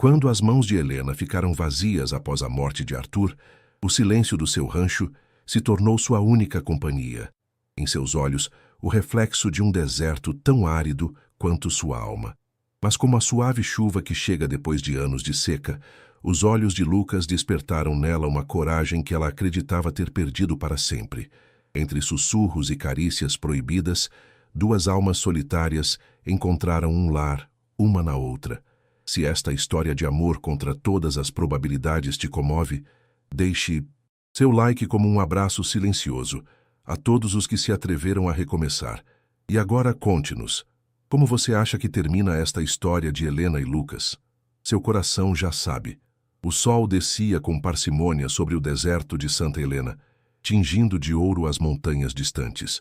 Quando as mãos de Helena ficaram vazias após a morte de Arthur, o silêncio do seu rancho se tornou sua única companhia. Em seus olhos, o reflexo de um deserto tão árido quanto sua alma. Mas como a suave chuva que chega depois de anos de seca, os olhos de Lucas despertaram nela uma coragem que ela acreditava ter perdido para sempre. Entre sussurros e carícias proibidas, duas almas solitárias encontraram um lar, uma na outra. Se esta história de amor contra todas as probabilidades te comove, deixe seu like como um abraço silencioso a todos os que se atreveram a recomeçar. E agora conte-nos, como você acha que termina esta história de Helena e Lucas? Seu coração já sabe. O sol descia com parcimônia sobre o deserto de Santa Helena, tingindo de ouro as montanhas distantes.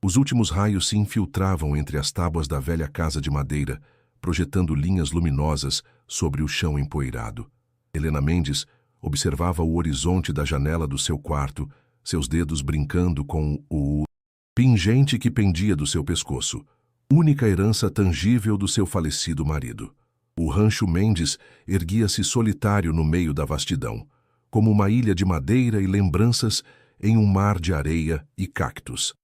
Os últimos raios se infiltravam entre as tábuas da velha casa de madeira, projetando linhas luminosas sobre o chão empoeirado. Helena Mendes observava o horizonte da janela do seu quarto, seus dedos brincando com o pingente que pendia do seu pescoço, única herança tangível do seu falecido marido. O rancho Mendes erguia-se solitário no meio da vastidão, como uma ilha de madeira e lembranças em um mar de areia e cactos.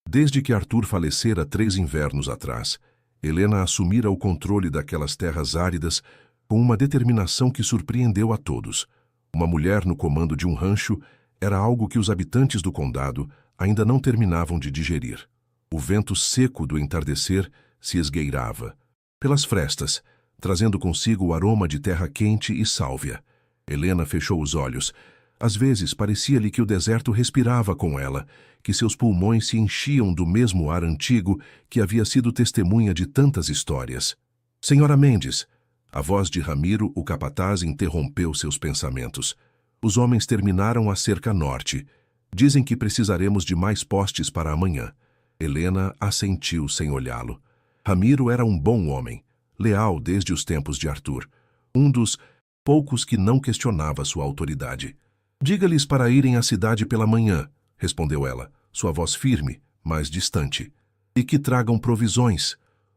Desde que Arthur falecera 3 invernos atrás, Helena assumira o controle daquelas terras áridas com uma determinação que surpreendeu a todos. Uma mulher no comando de um rancho era algo que os habitantes do condado ainda não terminavam de digerir. O vento seco do entardecer se esgueirava pelas frestas, trazendo consigo o aroma de terra quente e sálvia. Helena fechou os olhos. Às vezes parecia-lhe que o deserto respirava com ela, que seus pulmões se enchiam do mesmo ar antigo que havia sido testemunha de tantas histórias. Senhora Mendes, a voz de Ramiro, o capataz, interrompeu seus pensamentos. Os homens terminaram a cerca norte. Dizem que precisaremos de mais postes para amanhã. Helena assentiu sem olhá-lo. Ramiro era um bom homem, leal desde os tempos de Arthur, um dos poucos que não questionava sua autoridade. Diga-lhes para irem à cidade pela manhã, respondeu ela, sua voz firme, mas distante. E que tragam provisões.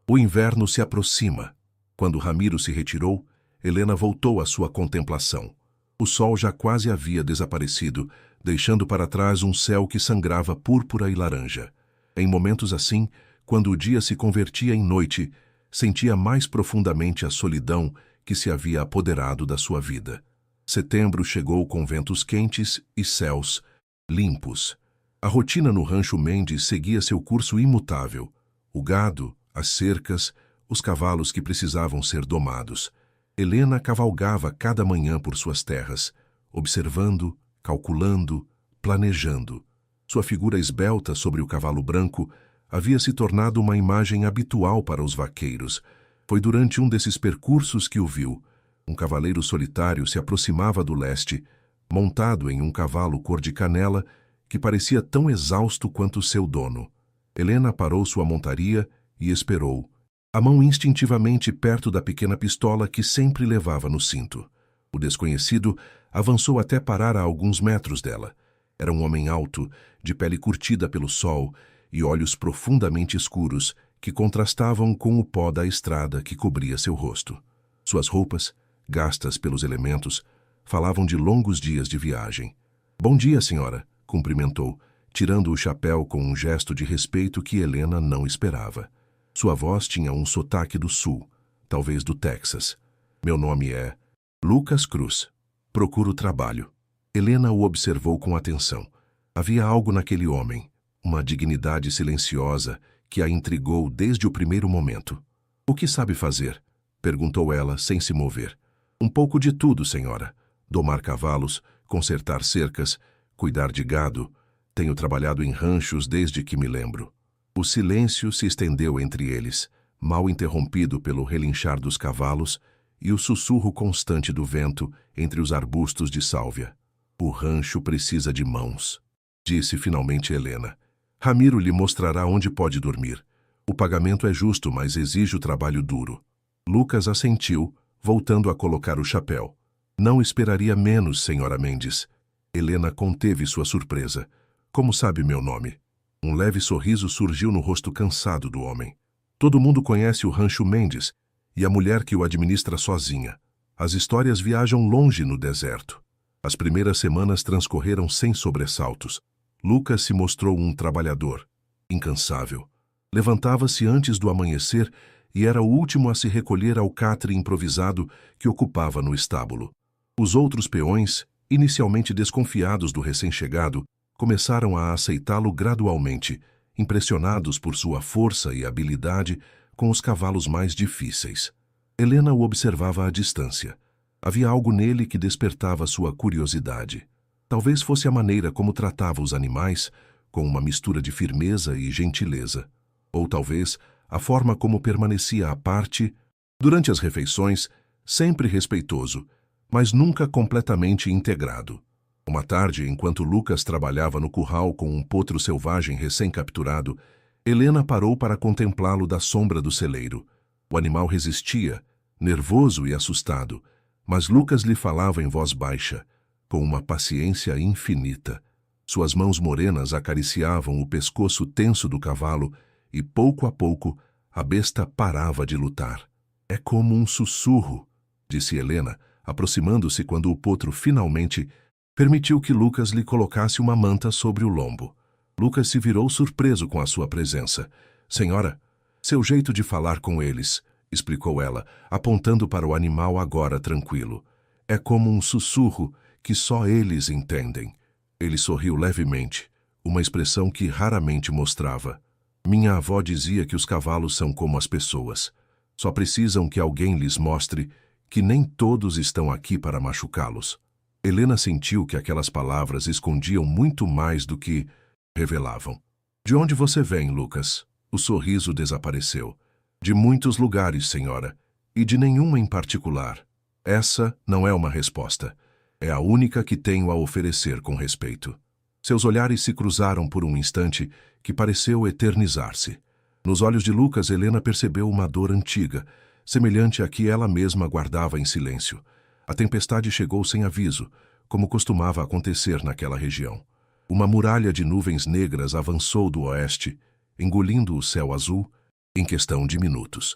O inverno se aproxima. Quando Ramiro se retirou, Helena voltou à sua contemplação. O sol já quase havia desaparecido, deixando para trás um céu que sangrava púrpura e laranja. Em momentos assim, quando o dia se convertia em noite, sentia mais profundamente a solidão que se havia apoderado da sua vida. Setembro chegou com ventos quentes e céus limpos. A rotina no rancho Mendes seguia seu curso imutável. O gado, as cercas, os cavalos que precisavam ser domados. Helena cavalgava cada manhã por suas terras, observando, calculando, planejando. Sua figura esbelta sobre o cavalo branco havia se tornado uma imagem habitual para os vaqueiros. Foi durante um desses percursos que o viu. Um cavaleiro solitário se aproximava do leste, montado em um cavalo cor de canela que parecia tão exausto quanto seu dono. Helena parou sua montaria e esperou, a mão instintivamente perto da pequena pistola que sempre levava no cinto. O desconhecido avançou até parar a alguns metros dela. Era um homem alto, de pele curtida pelo sol e olhos profundamente escuros que contrastavam com o pó da estrada que cobria seu rosto. Suas roupas, gastas pelos elementos, falavam de longos dias de viagem. "Bom dia, senhora", cumprimentou, tirando o chapéu com um gesto de respeito que Helena não esperava. Sua voz tinha um sotaque do sul, talvez do Texas. "Meu nome é Lucas Cruz. Procuro trabalho." Helena o observou com atenção. Havia algo naquele homem, uma dignidade silenciosa que a intrigou desde o primeiro momento. "O que sabe fazer?" perguntou ela, sem se mover. "Um pouco de tudo, senhora. Domar cavalos, consertar cercas, cuidar de gado. Tenho trabalhado em ranchos desde que me lembro." O silêncio se estendeu entre eles, mal interrompido pelo relinchar dos cavalos e o sussurro constante do vento entre os arbustos de sálvia. "O rancho precisa de mãos", disse finalmente Helena. "Ramiro lhe mostrará onde pode dormir. O pagamento é justo, mas exige o trabalho duro." Lucas assentiu, voltando a colocar o chapéu. "Não esperaria menos, senhora Mendes." Helena conteve sua surpresa. "Como sabe meu nome?" Um leve sorriso surgiu no rosto cansado do homem. "Todo mundo conhece o rancho Mendes e a mulher que o administra sozinha. As histórias viajam longe no deserto. As primeiras semanas transcorreram sem sobressaltos. Lucas se mostrou um trabalhador, incansável. Levantava-se antes do amanhecer e era o último a se recolher ao catre improvisado que ocupava no estábulo. Os outros peões, inicialmente desconfiados do recém-chegado, começaram a aceitá-lo gradualmente, impressionados por sua força e habilidade com os cavalos mais difíceis. Helena o observava à distância. Havia algo nele que despertava sua curiosidade. Talvez fosse a maneira como tratava os animais, com uma mistura de firmeza e gentileza. Ou talvez a forma como permanecia à parte, durante as refeições, sempre respeitoso, mas nunca completamente integrado. Uma tarde, enquanto Lucas trabalhava no curral com um potro selvagem recém-capturado, Helena parou para contemplá-lo da sombra do celeiro. O animal resistia, nervoso e assustado, mas Lucas lhe falava em voz baixa, com uma paciência infinita. Suas mãos morenas acariciavam o pescoço tenso do cavalo e, pouco a pouco, a besta parava de lutar. É como um sussurro, disse Helena, aproximando-se quando o potro finalmente permitiu que Lucas lhe colocasse uma manta sobre o lombo. Lucas se virou surpreso com a sua presença. Senhora, seu jeito de falar com eles, explicou ela, apontando para o animal agora tranquilo. É como um sussurro que só eles entendem. Ele sorriu levemente, uma expressão que raramente mostrava. Minha avó dizia que os cavalos são como as pessoas. Só precisam que alguém lhes mostre que nem todos estão aqui para machucá-los. Helena sentiu que aquelas palavras escondiam muito mais do que revelavam. De onde você vem, Lucas? O sorriso desapareceu. De muitos lugares, senhora, e de nenhum em particular. Essa não é uma resposta. É a única que tenho a oferecer com respeito. Seus olhares se cruzaram por um instante que pareceu eternizar-se. Nos olhos de Lucas, Helena percebeu uma dor antiga, semelhante à que ela mesma guardava em silêncio. A tempestade chegou sem aviso, como costumava acontecer naquela região. Uma muralha de nuvens negras avançou do oeste, engolindo o céu azul, em questão de minutos.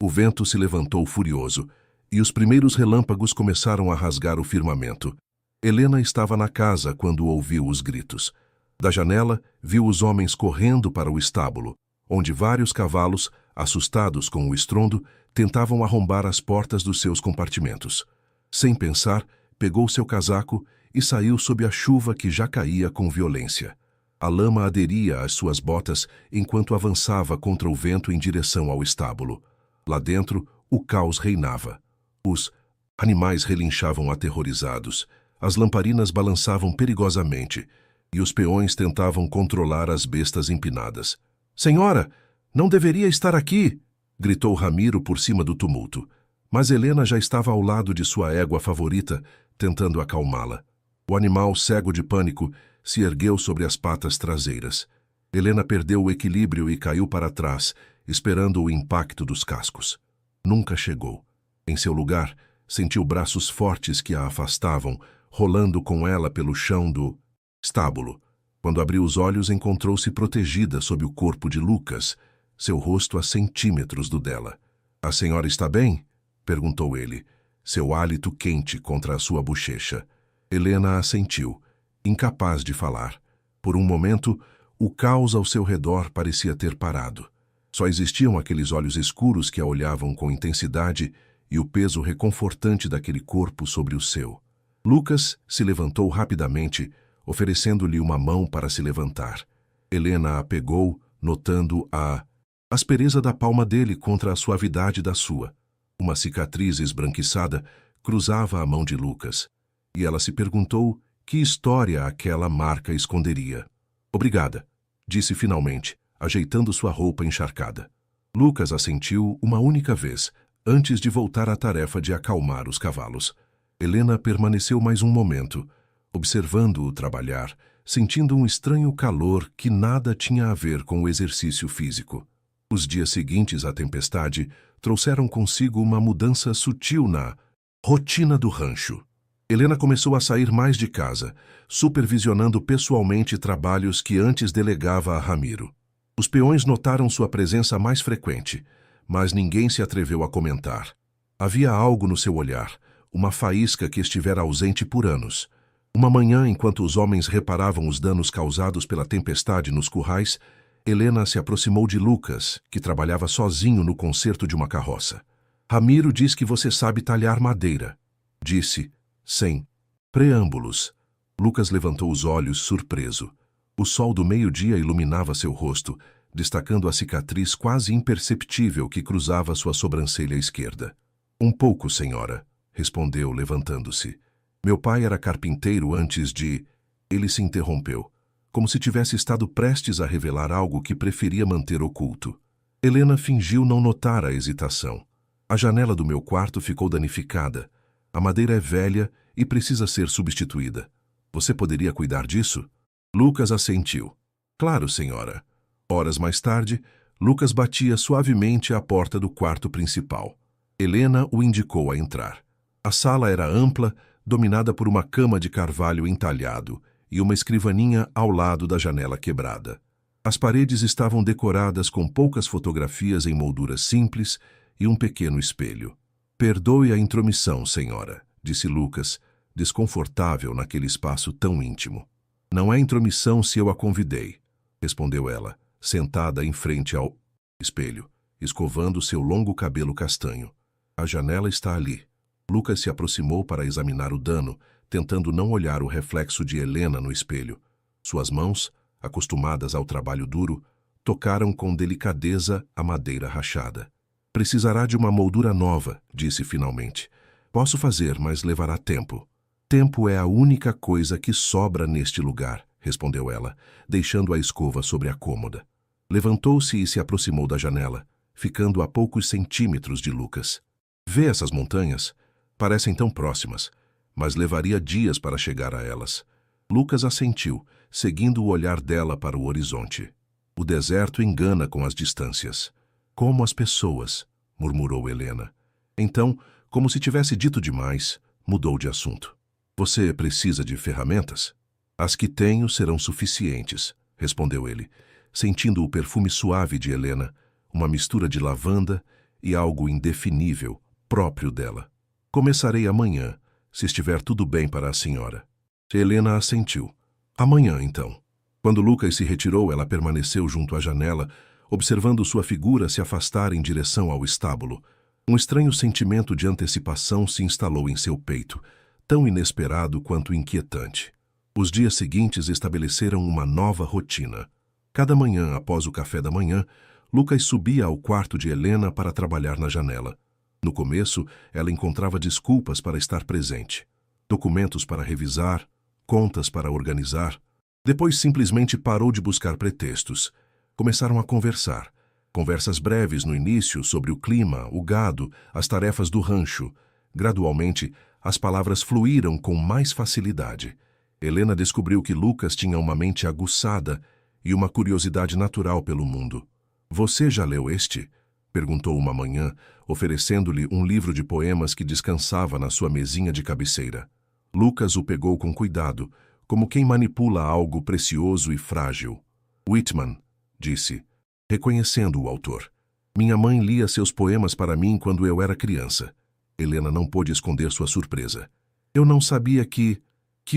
O vento se levantou furioso, e os primeiros relâmpagos começaram a rasgar o firmamento. Helena estava na casa quando ouviu os gritos. Da janela, viu os homens correndo para o estábulo, onde vários cavalos, assustados com o estrondo, tentavam arrombar as portas dos seus compartimentos. Sem pensar, pegou seu casaco e saiu sob a chuva que já caía com violência. A lama aderia às suas botas enquanto avançava contra o vento em direção ao estábulo. Lá dentro, o caos reinava. Os animais relinchavam aterrorizados, as lamparinas balançavam perigosamente, e os peões tentavam controlar as bestas empinadas. Senhora, não deveria estar aqui! Gritou Ramiro por cima do tumulto. Mas Helena já estava ao lado de sua égua favorita, tentando acalmá-la. O animal, cego de pânico, se ergueu sobre as patas traseiras. Helena perdeu o equilíbrio e caiu para trás, esperando o impacto dos cascos. Nunca chegou. Em seu lugar, sentiu braços fortes que a afastavam, rolando com ela pelo chão do estábulo. Quando abriu os olhos, encontrou-se protegida sob o corpo de Lucas, seu rosto a centímetros do dela. A senhora está bem? Perguntou ele, seu hálito quente contra a sua bochecha. Helena assentiu, incapaz de falar. Por um momento, o caos ao seu redor parecia ter parado. Só existiam aqueles olhos escuros que a olhavam com intensidade e o peso reconfortante daquele corpo sobre o seu. Lucas se levantou rapidamente, oferecendo-lhe uma mão para se levantar. Helena a pegou, notando a aspereza da palma dele contra a suavidade da sua. Uma cicatriz esbranquiçada cruzava a mão de Lucas, e ela se perguntou que história aquela marca esconderia. Obrigada, disse finalmente, ajeitando sua roupa encharcada. Lucas assentiu uma única vez, antes de voltar à tarefa de acalmar os cavalos. Helena permaneceu mais um momento, observando-o trabalhar, sentindo um estranho calor que nada tinha a ver com o exercício físico. Os dias seguintes à tempestade trouxeram consigo uma mudança sutil na rotina do rancho. Helena começou a sair mais de casa, supervisionando pessoalmente trabalhos que antes delegava a Ramiro. Os peões notaram sua presença mais frequente, mas ninguém se atreveu a comentar. Havia algo no seu olhar, uma faísca que estivera ausente por anos. Uma manhã, enquanto os homens reparavam os danos causados pela tempestade nos currais, Helena se aproximou de Lucas, que trabalhava sozinho no conserto de uma carroça. Ramiro diz que você sabe talhar madeira, disse, sem preâmbulos. Lucas levantou os olhos, surpreso. O sol do meio-dia iluminava seu rosto, destacando a cicatriz quase imperceptível que cruzava sua sobrancelha esquerda. Um pouco, senhora, respondeu, levantando-se. Meu pai era carpinteiro antes de... Ele se interrompeu, como se tivesse estado prestes a revelar algo que preferia manter oculto. Helena fingiu não notar a hesitação. A janela do meu quarto ficou danificada. A madeira é velha e precisa ser substituída. Você poderia cuidar disso? Lucas assentiu. Claro, senhora. Horas mais tarde, Lucas batia suavemente à porta do quarto principal. Helena o indicou a entrar. A sala era ampla, dominada por uma cama de carvalho entalhado e uma escrivaninha ao lado da janela quebrada. As paredes estavam decoradas com poucas fotografias em molduras simples e um pequeno espelho. Perdoe a intromissão, senhora, disse Lucas, desconfortável naquele espaço tão íntimo. Não é intromissão se eu a convidei, respondeu ela, sentada em frente ao espelho, escovando seu longo cabelo castanho. A janela está ali. Lucas se aproximou para examinar o dano, tentando não olhar o reflexo de Helena no espelho. Suas mãos, acostumadas ao trabalho duro, tocaram com delicadeza a madeira rachada. Precisará de uma moldura nova, disse finalmente. Posso fazer, mas levará tempo. Tempo é a única coisa que sobra neste lugar, respondeu ela, deixando a escova sobre a cômoda. Levantou-se e se aproximou da janela, ficando a poucos centímetros de Lucas. Vê essas montanhas? Parecem tão próximas, mas levaria dias para chegar a elas. Lucas assentiu, seguindo o olhar dela para o horizonte. O deserto engana com as distâncias. Como as pessoas, murmurou Helena. Então, como se tivesse dito demais, mudou de assunto. Você precisa de ferramentas? As que tenho serão suficientes, respondeu ele, sentindo o perfume suave de Helena, uma mistura de lavanda e algo indefinível, próprio dela. Começarei amanhã, se estiver tudo bem para a senhora. Helena assentiu. Amanhã, então. Quando Lucas se retirou, ela permaneceu junto à janela, observando sua figura se afastar em direção ao estábulo. Um estranho sentimento de antecipação se instalou em seu peito, tão inesperado quanto inquietante. Os dias seguintes estabeleceram uma nova rotina. Cada manhã, após o café da manhã, Lucas subia ao quarto de Helena para trabalhar na janela. No começo, ela encontrava desculpas para estar presente. Documentos para revisar, contas para organizar. Depois simplesmente parou de buscar pretextos. Começaram a conversar. Conversas breves no início sobre o clima, o gado, as tarefas do rancho. Gradualmente, as palavras fluíram com mais facilidade. Helena descobriu que Lucas tinha uma mente aguçada e uma curiosidade natural pelo mundo. Você já leu este? Perguntou uma manhã, oferecendo-lhe um livro de poemas que descansava na sua mesinha de cabeceira. Lucas o pegou com cuidado, como quem manipula algo precioso e frágil. Whitman, disse, reconhecendo o autor. Minha mãe lia seus poemas para mim quando eu era criança. Helena não pôde esconder sua surpresa. Eu não sabia que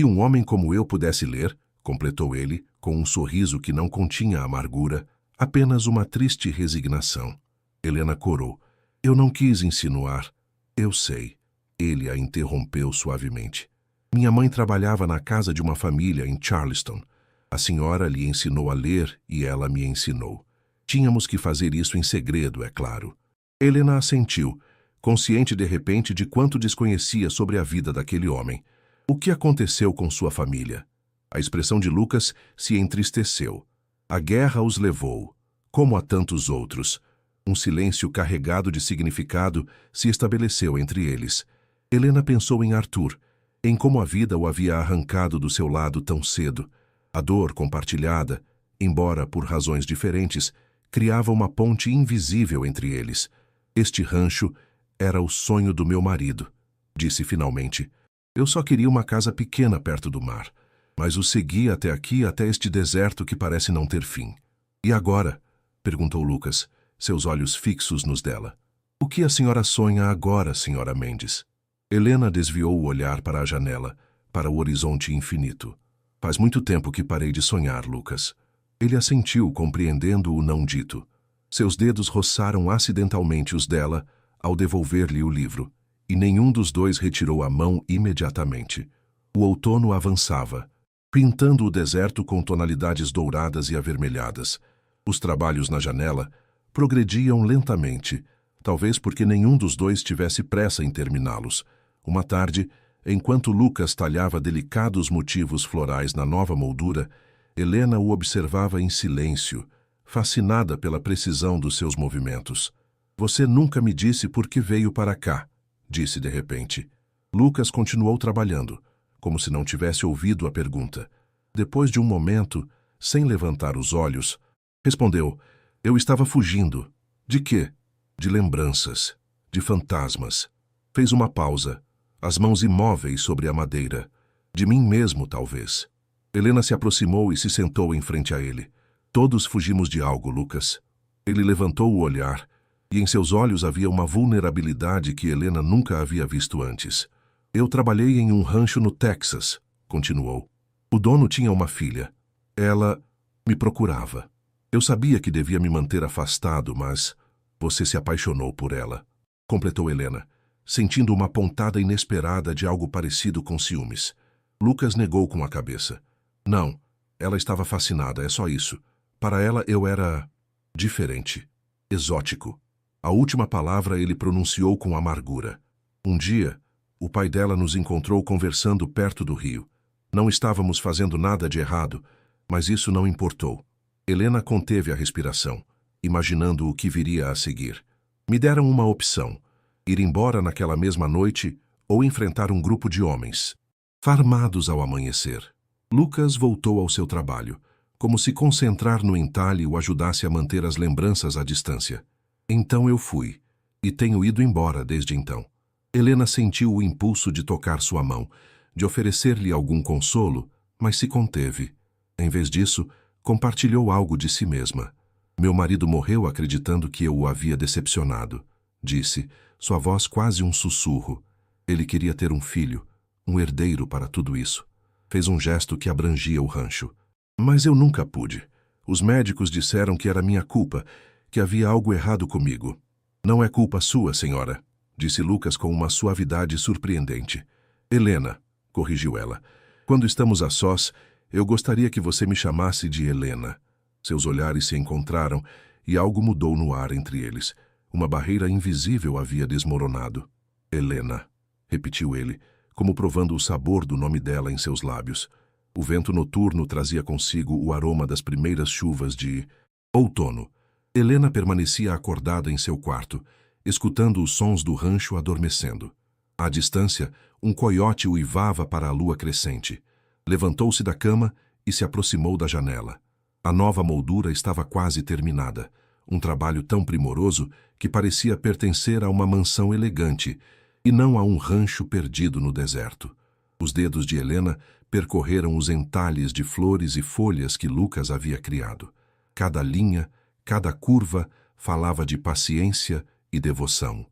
um homem como eu pudesse ler, completou ele, com um sorriso que não continha amargura, apenas uma triste resignação. Helena corou. Eu não quis insinuar. Eu sei. Ele a interrompeu suavemente. Minha mãe trabalhava na casa de uma família em Charleston. A senhora lhe ensinou a ler e ela me ensinou. Tínhamos que fazer isso em segredo, é claro. Helena assentiu, consciente de repente de quanto desconhecia sobre a vida daquele homem. O que aconteceu com sua família? A expressão de Lucas se entristeceu. A guerra os levou, como a tantos outros. Um silêncio carregado de significado se estabeleceu entre eles. Helena pensou em Arthur, em como a vida o havia arrancado do seu lado tão cedo. A dor compartilhada, embora por razões diferentes, criava uma ponte invisível entre eles. Este rancho era o sonho do meu marido, disse finalmente. Eu só queria uma casa pequena perto do mar, mas o segui até aqui, até este deserto que parece não ter fim. E agora? Perguntou Lucas, seus olhos fixos nos dela. O que a senhora sonha agora, senhora Mendes? Helena desviou o olhar para a janela, para o horizonte infinito. Faz muito tempo que parei de sonhar, Lucas. Ele assentiu, compreendendo o não dito. Seus dedos roçaram acidentalmente os dela ao devolver-lhe o livro, e nenhum dos dois retirou a mão imediatamente. O outono avançava, pintando o deserto com tonalidades douradas e avermelhadas. Os trabalhos na janela progrediam lentamente, talvez porque nenhum dos dois tivesse pressa em terminá-los. Uma tarde, enquanto Lucas talhava delicados motivos florais na nova moldura, Helena o observava em silêncio, fascinada pela precisão dos seus movimentos. Você nunca me disse por que veio para cá, disse de repente. Lucas continuou trabalhando, como se não tivesse ouvido a pergunta. Depois de um momento, sem levantar os olhos, respondeu: eu estava fugindo. De quê? De lembranças, de fantasmas. Fez uma pausa, as mãos imóveis sobre a madeira. De mim mesmo, talvez. Helena se aproximou e se sentou em frente a ele. Todos fugimos de algo, Lucas. Ele levantou o olhar, e em seus olhos havia uma vulnerabilidade que Helena nunca havia visto antes. Eu trabalhei em um rancho no Texas, continuou. O dono tinha uma filha. Ela me procurava. Eu sabia que devia me manter afastado, mas você se apaixonou por ela, completou Helena, sentindo uma pontada inesperada de algo parecido com ciúmes. Lucas negou com a cabeça. Não, ela estava fascinada, é só isso. Para ela eu era diferente, exótico. A última palavra ele pronunciou com amargura. Um dia, o pai dela nos encontrou conversando perto do rio. Não estávamos fazendo nada de errado, mas isso não importou. Helena conteve a respiração, imaginando o que viria a seguir. Me deram uma opção: ir embora naquela mesma noite ou enfrentar um grupo de homens, farmados ao amanhecer. Lucas voltou ao seu trabalho, como se concentrar no entalhe o ajudasse a manter as lembranças à distância. Então eu fui, e tenho ido embora desde então. Helena sentiu o impulso de tocar sua mão, de oferecer-lhe algum consolo, mas se conteve. Em vez disso, compartilhou algo de si mesma. Meu marido morreu acreditando que eu o havia decepcionado, disse, sua voz quase um sussurro. Ele queria ter um filho, um herdeiro para tudo isso. Fez um gesto que abrangia o rancho. Mas eu nunca pude. Os médicos disseram que era minha culpa, que havia algo errado comigo. Não é culpa sua, senhora, disse Lucas com uma suavidade surpreendente. Helena, corrigiu ela. Quando estamos a sós, eu gostaria que você me chamasse de Helena. Seus olhares se encontraram e algo mudou no ar entre eles. Uma barreira invisível havia desmoronado. Helena, repetiu ele, como provando o sabor do nome dela em seus lábios. O vento noturno trazia consigo o aroma das primeiras chuvas de outono. Helena permanecia acordada em seu quarto, escutando os sons do rancho adormecendo. À distância, um coiote uivava para a lua crescente. Levantou-se da cama e se aproximou da janela. A nova moldura estava quase terminada, um trabalho tão primoroso que parecia pertencer a uma mansão elegante e não a um rancho perdido no deserto. Os dedos de Helena percorreram os entalhes de flores e folhas que Lucas havia criado. Cada linha, cada curva falava de paciência e devoção.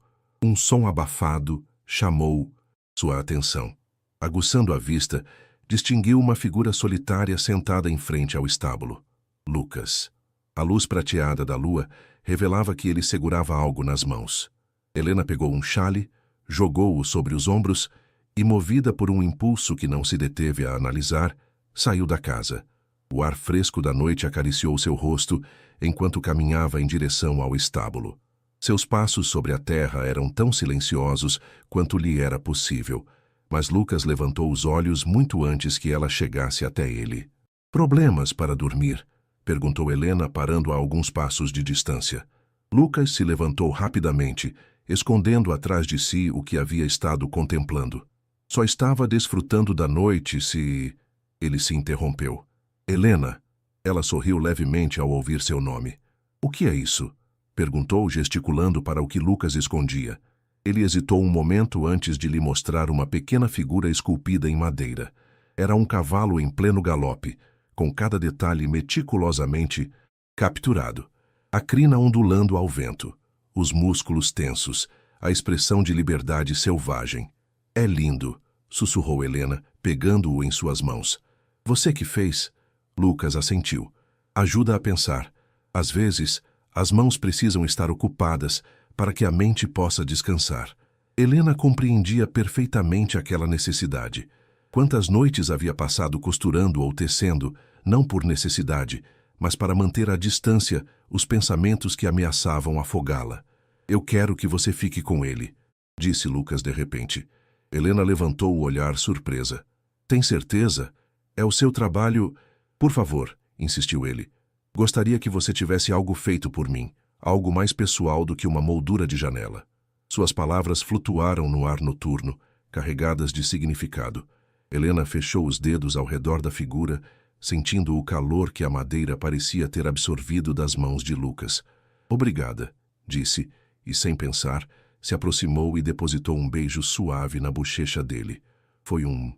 Um som abafado chamou sua atenção. Aguçando a vista, distinguiu uma figura solitária sentada em frente ao estábulo. Lucas. A luz prateada da lua revelava que ele segurava algo nas mãos. Helena pegou um xale, jogou-o sobre os ombros e, movida por um impulso que não se deteve a analisar, saiu da casa. O ar fresco da noite acariciou seu rosto enquanto caminhava em direção ao estábulo. Seus passos sobre a terra eram tão silenciosos quanto lhe era possível, mas Lucas levantou os olhos muito antes que ela chegasse até ele. «Problemas para dormir?» perguntou Helena, parando a alguns passos de distância. Lucas se levantou rapidamente, escondendo atrás de si o que havia estado contemplando. Só estava desfrutando da noite se... Ele se interrompeu. Helena. Ela sorriu levemente ao ouvir seu nome. O que é isso? Perguntou, gesticulando para o que Lucas escondia. Ele hesitou um momento antes de lhe mostrar uma pequena figura esculpida em madeira. Era um cavalo em pleno galope, com cada detalhe meticulosamente capturado. A crina ondulando ao vento, os músculos tensos, a expressão de liberdade selvagem. É lindo, sussurrou Helena, pegando-o em suas mãos. Você que fez? Lucas assentiu. Ajuda a pensar. Às vezes, as mãos precisam estar ocupadas para que a mente possa descansar. Helena compreendia perfeitamente aquela necessidade. Quantas noites havia passado costurando ou tecendo, não por necessidade, mas para manter à distância os pensamentos que ameaçavam afogá-la. Eu quero que você fique com ele, disse Lucas de repente. Helena levantou o olhar surpresa. Tem certeza? É o seu trabalho... Por favor, insistiu ele. Gostaria que você tivesse algo feito por mim, algo mais pessoal do que uma moldura de janela. Suas palavras flutuaram no ar noturno, carregadas de significado. Helena fechou os dedos ao redor da figura, sentindo o calor que a madeira parecia ter absorvido das mãos de Lucas. Obrigada, disse, e sem pensar, se aproximou e depositou um beijo suave na bochecha dele. Foi um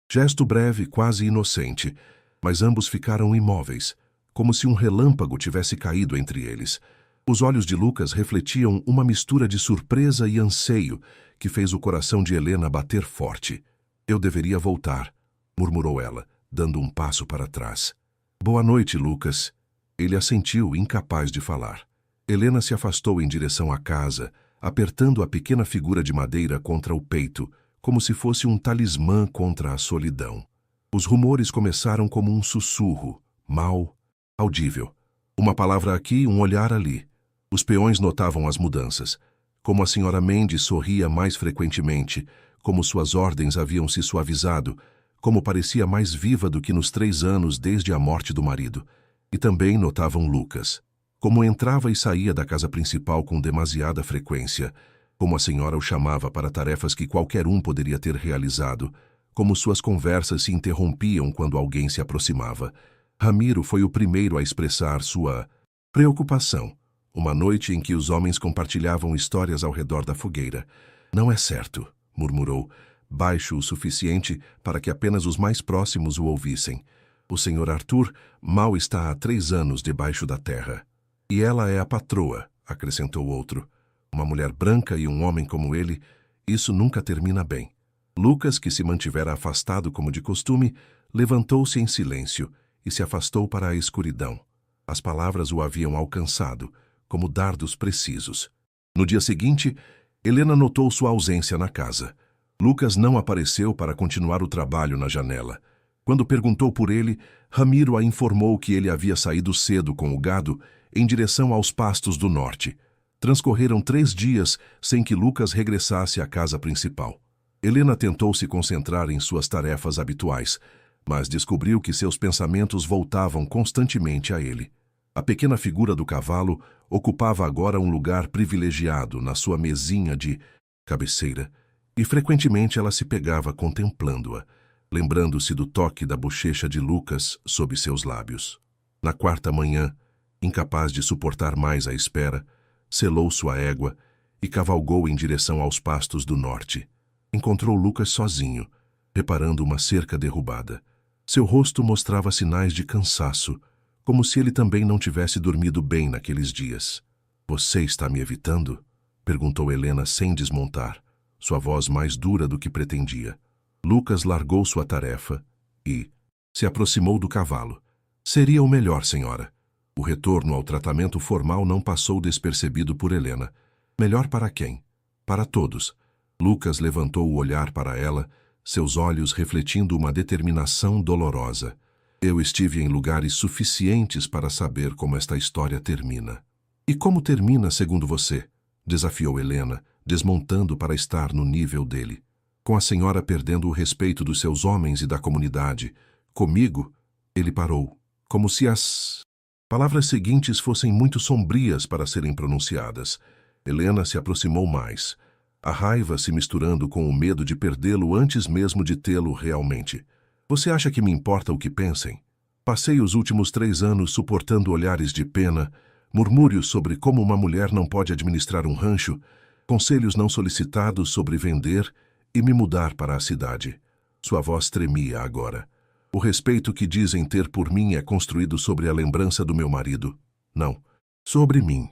gesto breve, quase inocente, mas ambos ficaram imóveis, como se um relâmpago tivesse caído entre eles. Os olhos de Lucas refletiam uma mistura de surpresa e anseio que fez o coração de Helena bater forte. Eu deveria voltar, murmurou ela, dando um passo para trás. Boa noite, Lucas. Ele assentiu, incapaz de falar. Helena se afastou em direção à casa, apertando a pequena figura de madeira contra o peito, como se fosse um talismã contra a solidão. Os rumores começaram como um sussurro, mal audível. Uma palavra aqui, um olhar ali. Os peões notavam as mudanças. Como a senhora Mendes sorria mais frequentemente, como suas ordens haviam se suavizado, como parecia mais viva do que nos 3 anos desde a morte do marido. E também notavam Lucas. Como entrava e saía da casa principal com demasiada frequência, como a senhora o chamava para tarefas que qualquer um poderia ter realizado, como suas conversas se interrompiam quando alguém se aproximava. Ramiro foi o primeiro a expressar sua preocupação, uma noite em que os homens compartilhavam histórias ao redor da fogueira. Não é certo, murmurou, baixo o suficiente para que apenas os mais próximos o ouvissem. O senhor Arthur mal está há 3 anos debaixo da terra. E ela é a patroa, acrescentou outro. Uma mulher branca e um homem como ele, isso nunca termina bem. Lucas, que se mantivera afastado como de costume, levantou-se em silêncio e se afastou para a escuridão. As palavras o haviam alcançado, como dardos precisos. No dia seguinte, Helena notou sua ausência na casa. Lucas não apareceu para continuar o trabalho na janela. Quando perguntou por ele, Ramiro a informou que ele havia saído cedo com o gado em direção aos pastos do norte. Transcorreram 3 dias sem que Lucas regressasse à casa principal. Helena tentou se concentrar em suas tarefas habituais, mas descobriu que seus pensamentos voltavam constantemente a ele. A pequena figura do cavalo ocupava agora um lugar privilegiado na sua mesinha de cabeceira, e frequentemente ela se pegava contemplando-a, lembrando-se do toque da bochecha de Lucas sob seus lábios. Na 4ª manhã, incapaz de suportar mais a espera, selou sua égua e cavalgou em direção aos pastos do norte. Encontrou Lucas sozinho, reparando uma cerca derrubada. Seu rosto mostrava sinais de cansaço, como se ele também não tivesse dormido bem naqueles dias. Você está me evitando? Perguntou Helena sem desmontar, sua voz mais dura do que pretendia. Lucas largou sua tarefa e se aproximou do cavalo. Seria o melhor, senhora. O retorno ao tratamento formal não passou despercebido por Helena. Melhor para quem? Para todos. Lucas levantou o olhar para ela, seus olhos refletindo uma determinação dolorosa. Eu estive em lugares suficientes para saber como esta história termina. E como termina, segundo você? Desafiou Helena, desmontando para estar no nível dele. Com a senhora perdendo o respeito dos seus homens e da comunidade. Comigo? Ele parou, como se as palavras seguintes fossem muito sombrias para serem pronunciadas. Helena se aproximou mais, a raiva se misturando com o medo de perdê-lo antes mesmo de tê-lo realmente. Você acha que me importa o que pensem? Passei os últimos 3 anos suportando olhares de pena, murmúrios sobre como uma mulher não pode administrar um rancho, conselhos não solicitados sobre vender e me mudar para a cidade. Sua voz tremia agora. O respeito que dizem ter por mim é construído sobre a lembrança do meu marido. Não, sobre mim.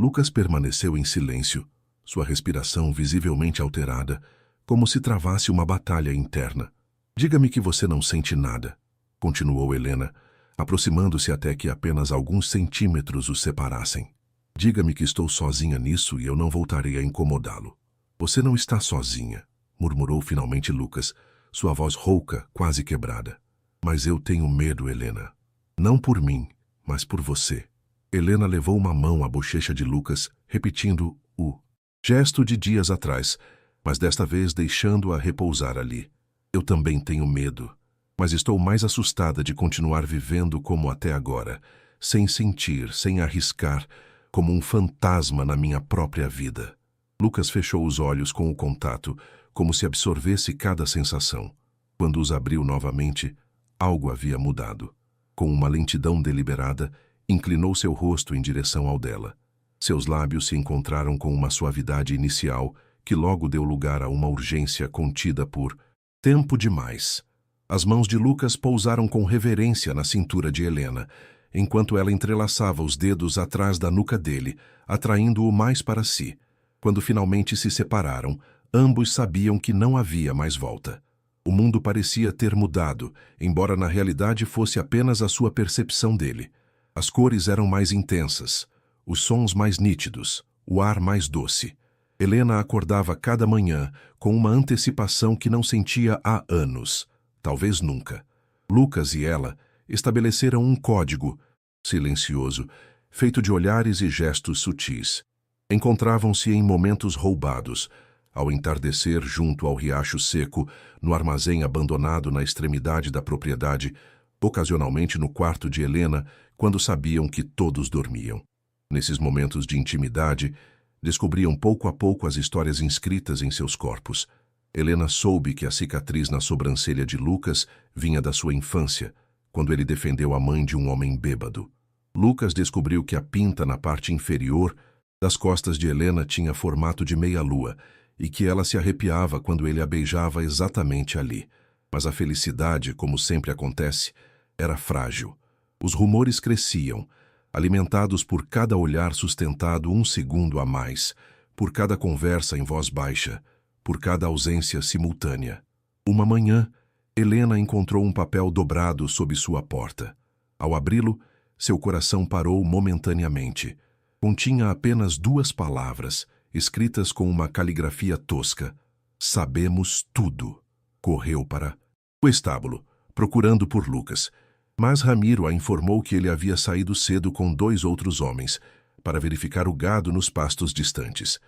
Lucas permaneceu em silêncio, sua respiração visivelmente alterada, como se travasse uma batalha interna. Diga-me que você não sente nada, continuou Helena, aproximando-se até que apenas alguns centímetros os separassem. Diga-me que estou sozinha nisso e eu não voltarei a incomodá-lo. Você não está sozinha, murmurou finalmente Lucas, sua voz rouca, quase quebrada. Mas eu tenho medo, Helena. Não por mim, mas por você. Helena levou uma mão à bochecha de Lucas, repetindo o gesto de dias atrás, mas desta vez deixando-a repousar ali. Eu também tenho medo, mas estou mais assustada de continuar vivendo como até agora, sem sentir, sem arriscar, como um fantasma na minha própria vida. Lucas fechou os olhos com o contato, como se absorvesse cada sensação. Quando os abriu novamente, algo havia mudado. Com uma lentidão deliberada, inclinou seu rosto em direção ao dela. Seus lábios se encontraram com uma suavidade inicial que logo deu lugar a uma urgência contida por tempo demais. As mãos de Lucas pousaram com reverência na cintura de Helena, enquanto ela entrelaçava os dedos atrás da nuca dele, atraindo-o mais para si. Quando finalmente se separaram, ambos sabiam que não havia mais volta. O mundo parecia ter mudado, embora na realidade fosse apenas a sua percepção dele. As cores eram mais intensas, os sons mais nítidos, o ar mais doce. Helena acordava cada manhã com uma antecipação que não sentia há anos, talvez nunca. Lucas e ela estabeleceram um código, silencioso, feito de olhares e gestos sutis. Encontravam-se em momentos roubados, ao entardecer junto ao riacho seco, no armazém abandonado na extremidade da propriedade, ocasionalmente no quarto de Helena, quando sabiam que todos dormiam. Nesses momentos de intimidade, descobriam pouco a pouco as histórias inscritas em seus corpos. Helena soube que a cicatriz na sobrancelha de Lucas vinha da sua infância, quando ele defendeu a mãe de um homem bêbado. Lucas descobriu que a pinta na parte inferior das costas de Helena tinha formato de meia-lua e que ela se arrepiava quando ele a beijava exatamente ali. Mas a felicidade, como sempre acontece, era frágil. Os rumores cresciam, alimentados por cada olhar sustentado um segundo a mais, por cada conversa em voz baixa, por cada ausência simultânea. Uma manhã, Helena encontrou um papel dobrado sob sua porta. Ao abri-lo, seu coração parou momentaneamente. Continha apenas 2 palavras, escritas com uma caligrafia tosca. Sabemos tudo. Correu para o estábulo, procurando por Lucas. Mas Ramiro a informou que ele havia saído cedo com 2 outros homens, para verificar o gado nos pastos distantes.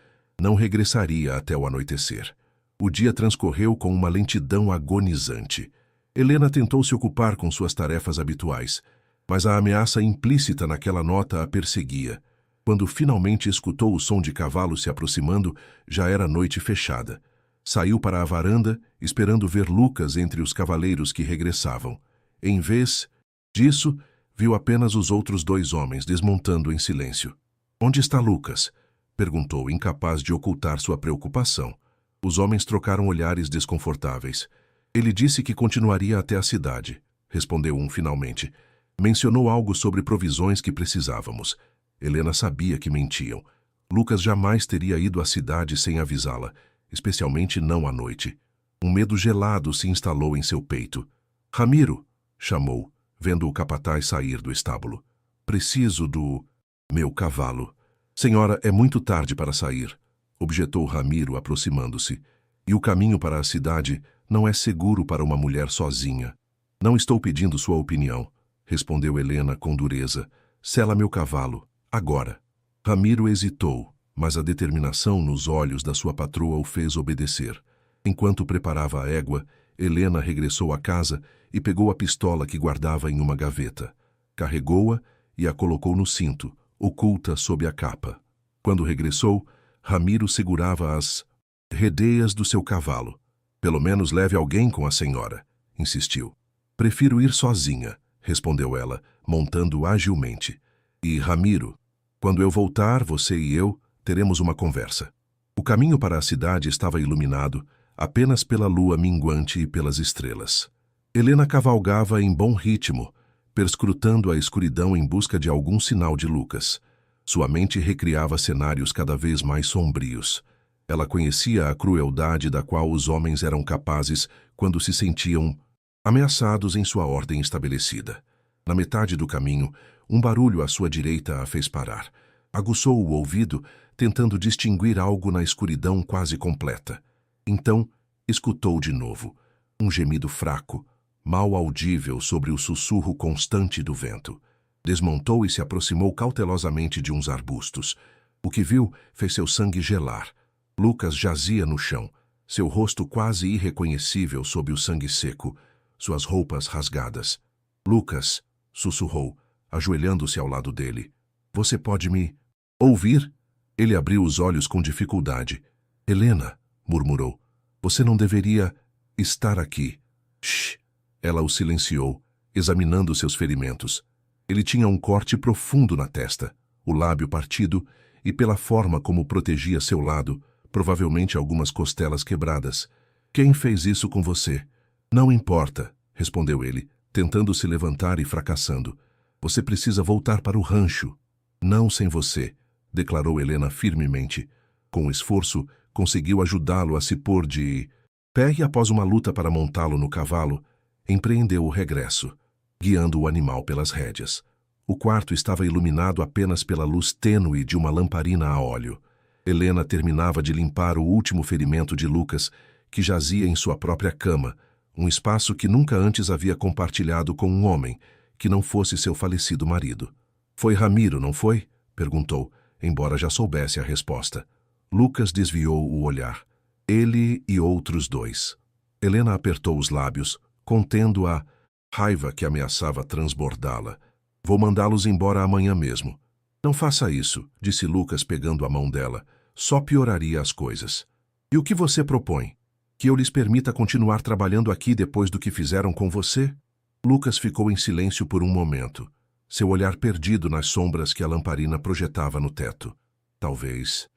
Não regressaria até o anoitecer. O dia transcorreu com uma lentidão agonizante. Helena tentou se ocupar com suas tarefas habituais, mas a ameaça implícita naquela nota a perseguia. Quando finalmente escutou o som de cavalos se aproximando, já era noite fechada. Saiu para a varanda, esperando ver Lucas entre os cavaleiros que regressavam. Em vez disso, viu apenas os outros 2 homens desmontando em silêncio. "Onde está Lucas?" perguntou, incapaz de ocultar sua preocupação. Os homens trocaram olhares desconfortáveis. "Ele disse que continuaria até a cidade", respondeu um finalmente. "Mencionou algo sobre provisões que precisávamos." Helena sabia que mentiam. Lucas jamais teria ido à cidade sem avisá-la, especialmente não à noite. Um medo gelado se instalou em seu peito. "Ramiro!" chamou, vendo o capataz sair do estábulo. "Preciso do meu cavalo." "Senhora, é muito tarde para sair", objetou Ramiro, aproximando-se. "E o caminho para a cidade não é seguro para uma mulher sozinha." "Não estou pedindo sua opinião", respondeu Helena com dureza. "Sela meu cavalo, agora." Ramiro hesitou, mas a determinação nos olhos da sua patroa o fez obedecer. Enquanto preparava a égua, Helena regressou à casa e pegou a pistola que guardava em uma gaveta. Carregou-a e a colocou no cinto, oculta sob a capa. Quando regressou, Ramiro segurava as redeias do seu cavalo. "Pelo menos leve alguém com a senhora", insistiu. "Prefiro ir sozinha", respondeu ela, montando agilmente. "E, Ramiro, quando eu voltar, você e eu teremos uma conversa." O caminho para a cidade estava iluminado apenas pela lua minguante e pelas estrelas. Helena cavalgava em bom ritmo, perscrutando a escuridão em busca de algum sinal de Lucas. Sua mente recriava cenários cada vez mais sombrios. Ela conhecia a crueldade da qual os homens eram capazes quando se sentiam ameaçados em sua ordem estabelecida. Na metade do caminho, um barulho à sua direita a fez parar. Aguçou o ouvido, tentando distinguir algo na escuridão quase completa. Então, escutou de novo, um gemido fraco, mal audível sobre o sussurro constante do vento. Desmontou e se aproximou cautelosamente de uns arbustos. O que viu fez seu sangue gelar. Lucas jazia no chão, seu rosto quase irreconhecível sob o sangue seco, suas roupas rasgadas. Lucas, sussurrou, ajoelhando-se ao lado dele. Você pode me ouvir? Ele abriu os olhos com dificuldade. Helena, murmurou, você não deveria estar aqui. Shh! Ela o silenciou, examinando seus ferimentos. Ele tinha um corte profundo na testa, o lábio partido e, pela forma como protegia seu lado, provavelmente algumas costelas quebradas. Quem fez isso com você? Não importa, respondeu ele, tentando se levantar e fracassando. Você precisa voltar para o rancho. Não sem você, declarou Helena firmemente. Com esforço, conseguiu ajudá-lo a se pôr de pé e, após uma luta para montá-lo no cavalo, empreendeu o regresso, guiando o animal pelas rédeas. O quarto estava iluminado apenas pela luz tênue de uma lamparina a óleo. Helena terminava de limpar o último ferimento de Lucas, que jazia em sua própria cama, um espaço que nunca antes havia compartilhado com um homem, que não fosse seu falecido marido. Foi Ramiro, não foi? Perguntou, embora já soubesse a resposta. Lucas desviou o olhar. Ele e outros dois. Helena apertou os lábios, contendo a raiva que ameaçava transbordá-la. Vou mandá-los embora amanhã mesmo. Não faça isso, disse Lucas pegando a mão dela. Só pioraria as coisas. E o que você propõe? Que eu lhes permita continuar trabalhando aqui depois do que fizeram com você? Lucas ficou em silêncio por um momento, seu olhar perdido nas sombras que a lamparina projetava no teto. Talvez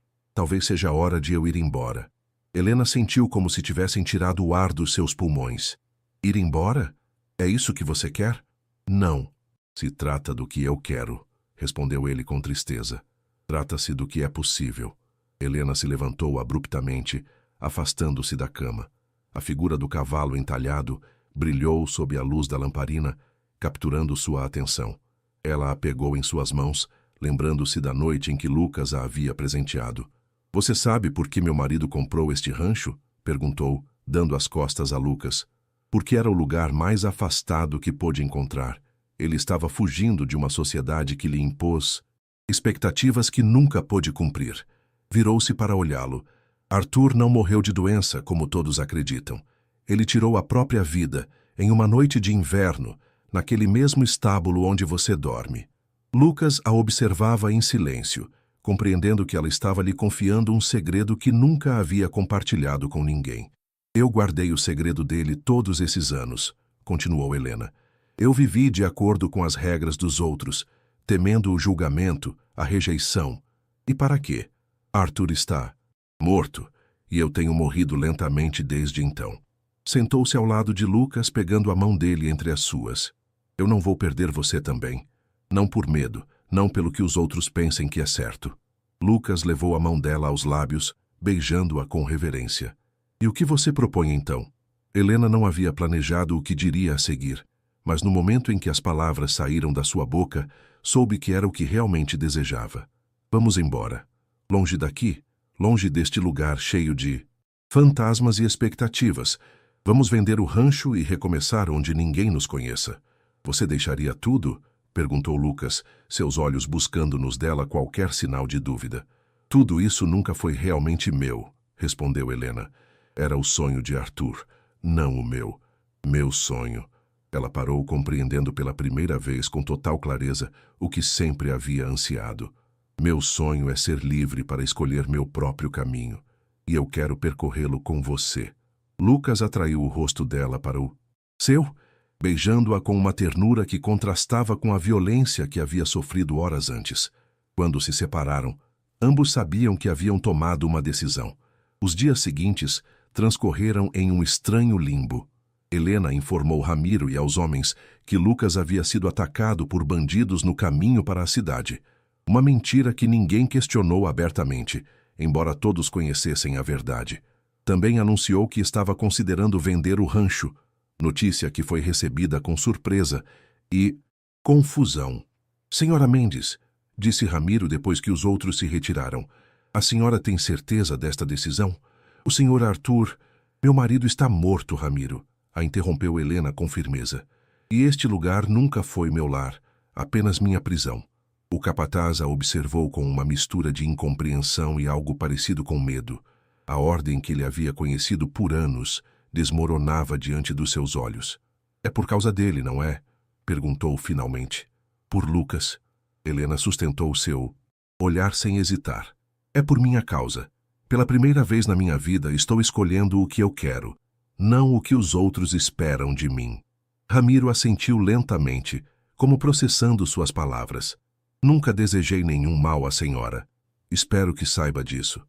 seja a hora de eu ir embora. Helena sentiu como se tivessem tirado o ar dos seus pulmões. Ir embora? É isso que você quer? Não. Se trata do que eu quero, respondeu ele com tristeza. Trata-se do que é possível. Helena se levantou abruptamente, afastando-se da cama. A figura do cavalo entalhado brilhou sob a luz da lamparina, capturando sua atenção. Ela a pegou em suas mãos, lembrando-se da noite em que Lucas a havia presenteado. Você sabe por que meu marido comprou este rancho? Perguntou, dando as costas a Lucas. Porque era o lugar mais afastado que pôde encontrar. Ele estava fugindo de uma sociedade que lhe impôs expectativas que nunca pôde cumprir. Virou-se para olhá-lo. Arthur não morreu de doença, como todos acreditam. Ele tirou a própria vida, em uma noite de inverno, naquele mesmo estábulo onde você dorme. Lucas a observava em silêncio, compreendendo que ela estava lhe confiando um segredo que nunca havia compartilhado com ninguém. Eu guardei o segredo dele todos esses anos, continuou Helena. Eu vivi de acordo com as regras dos outros, temendo o julgamento, a rejeição. E para quê? Arthur está morto, e eu tenho morrido lentamente desde então. Sentou-se ao lado de Lucas, pegando a mão dele entre as suas. Eu não vou perder você também. Não por medo, não pelo que os outros pensem que é certo. Lucas levou a mão dela aos lábios, beijando-a com reverência. E o que você propõe então? Helena não havia planejado o que diria a seguir, mas no momento em que as palavras saíram da sua boca, soube que era o que realmente desejava. Vamos embora. Longe daqui, longe deste lugar cheio de fantasmas e expectativas. Vamos vender o rancho e recomeçar onde ninguém nos conheça. Você deixaria tudo? Perguntou Lucas, seus olhos buscando nos dela qualquer sinal de dúvida. Tudo isso nunca foi realmente meu, respondeu Helena. Era o sonho de Arthur, não o meu. Meu sonho. Ela parou, compreendendo pela primeira vez com total clareza o que sempre havia ansiado. Meu sonho é ser livre para escolher meu próprio caminho, e eu quero percorrê-lo com você. Lucas atraiu o rosto dela para o seu, beijando-a com uma ternura que contrastava com a violência que havia sofrido horas antes. Quando se separaram, ambos sabiam que haviam tomado uma decisão. Os dias seguintes transcorreram em um estranho limbo. Helena informou Ramiro e aos homens que Lucas havia sido atacado por bandidos no caminho para a cidade. Uma mentira que ninguém questionou abertamente, embora todos conhecessem a verdade. Também anunciou que estava considerando vender o rancho, notícia que foi recebida com surpresa e confusão. Senhora Mendes, disse Ramiro depois que os outros se retiraram, a senhora tem certeza desta decisão? O senhor Arthur... Meu marido está morto, Ramiro, a interrompeu Helena com firmeza. E este lugar nunca foi meu lar, apenas minha prisão. O capataz a observou com uma mistura de incompreensão e algo parecido com medo. A ordem que ele havia conhecido por anos desmoronava diante dos seus olhos. É por causa dele, não é? Perguntou finalmente. Por Lucas. Helena sustentou seu olhar sem hesitar. É por minha causa. Pela primeira vez na minha vida estou escolhendo o que eu quero, não o que os outros esperam de mim. Ramiro assentiu lentamente, como processando suas palavras. Nunca desejei nenhum mal à senhora. Espero que saiba disso.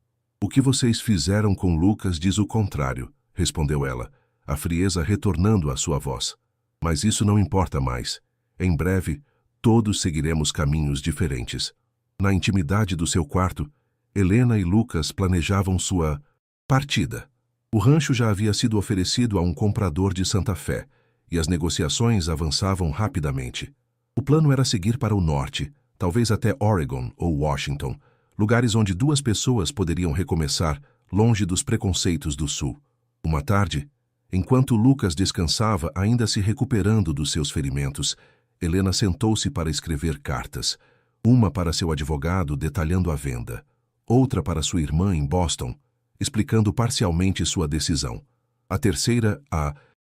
O que vocês fizeram com Lucas diz o contrário, respondeu ela, a frieza retornando à sua voz. Mas isso não importa mais. Em breve, todos seguiremos caminhos diferentes. Na intimidade do seu quarto, Helena e Lucas planejavam sua partida. O rancho já havia sido oferecido a um comprador de Santa Fé, e as negociações avançavam rapidamente. O plano era seguir para o norte, talvez até Oregon ou Washington, lugares onde duas pessoas poderiam recomeçar, longe dos preconceitos do sul. Uma tarde, enquanto Lucas descansava, ainda se recuperando dos seus ferimentos, Helena sentou-se para escrever cartas, uma para seu advogado detalhando a venda, outra para sua irmã em Boston, explicando parcialmente sua decisão. A terceira, a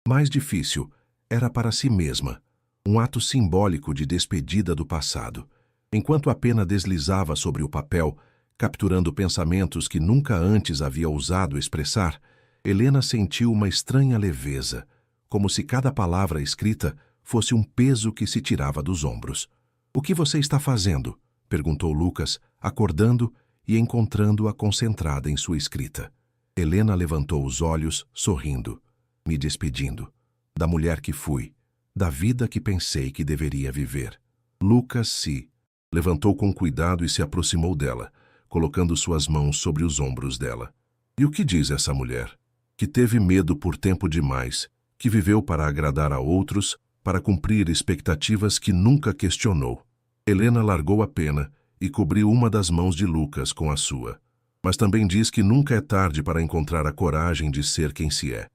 mais difícil, era para si mesma, um ato simbólico de despedida do passado. Enquanto a pena deslizava sobre o papel, capturando pensamentos que nunca antes havia ousado expressar, Helena sentiu uma estranha leveza, como se cada palavra escrita fosse um peso que se tirava dos ombros. — O que você está fazendo? Perguntou Lucas, acordando e encontrando-a concentrada em sua escrita. Helena levantou os olhos, sorrindo, me despedindo. Da mulher que fui, da vida que pensei que deveria viver. Lucas se levantou com cuidado e se aproximou dela, colocando suas mãos sobre os ombros dela. E o que diz essa mulher? Que teve medo por tempo demais, que viveu para agradar a outros, para cumprir expectativas que nunca questionou. Helena largou a pena e cobriu uma das mãos de Lucas com a sua. Mas também diz que nunca é tarde para encontrar a coragem de ser quem se é.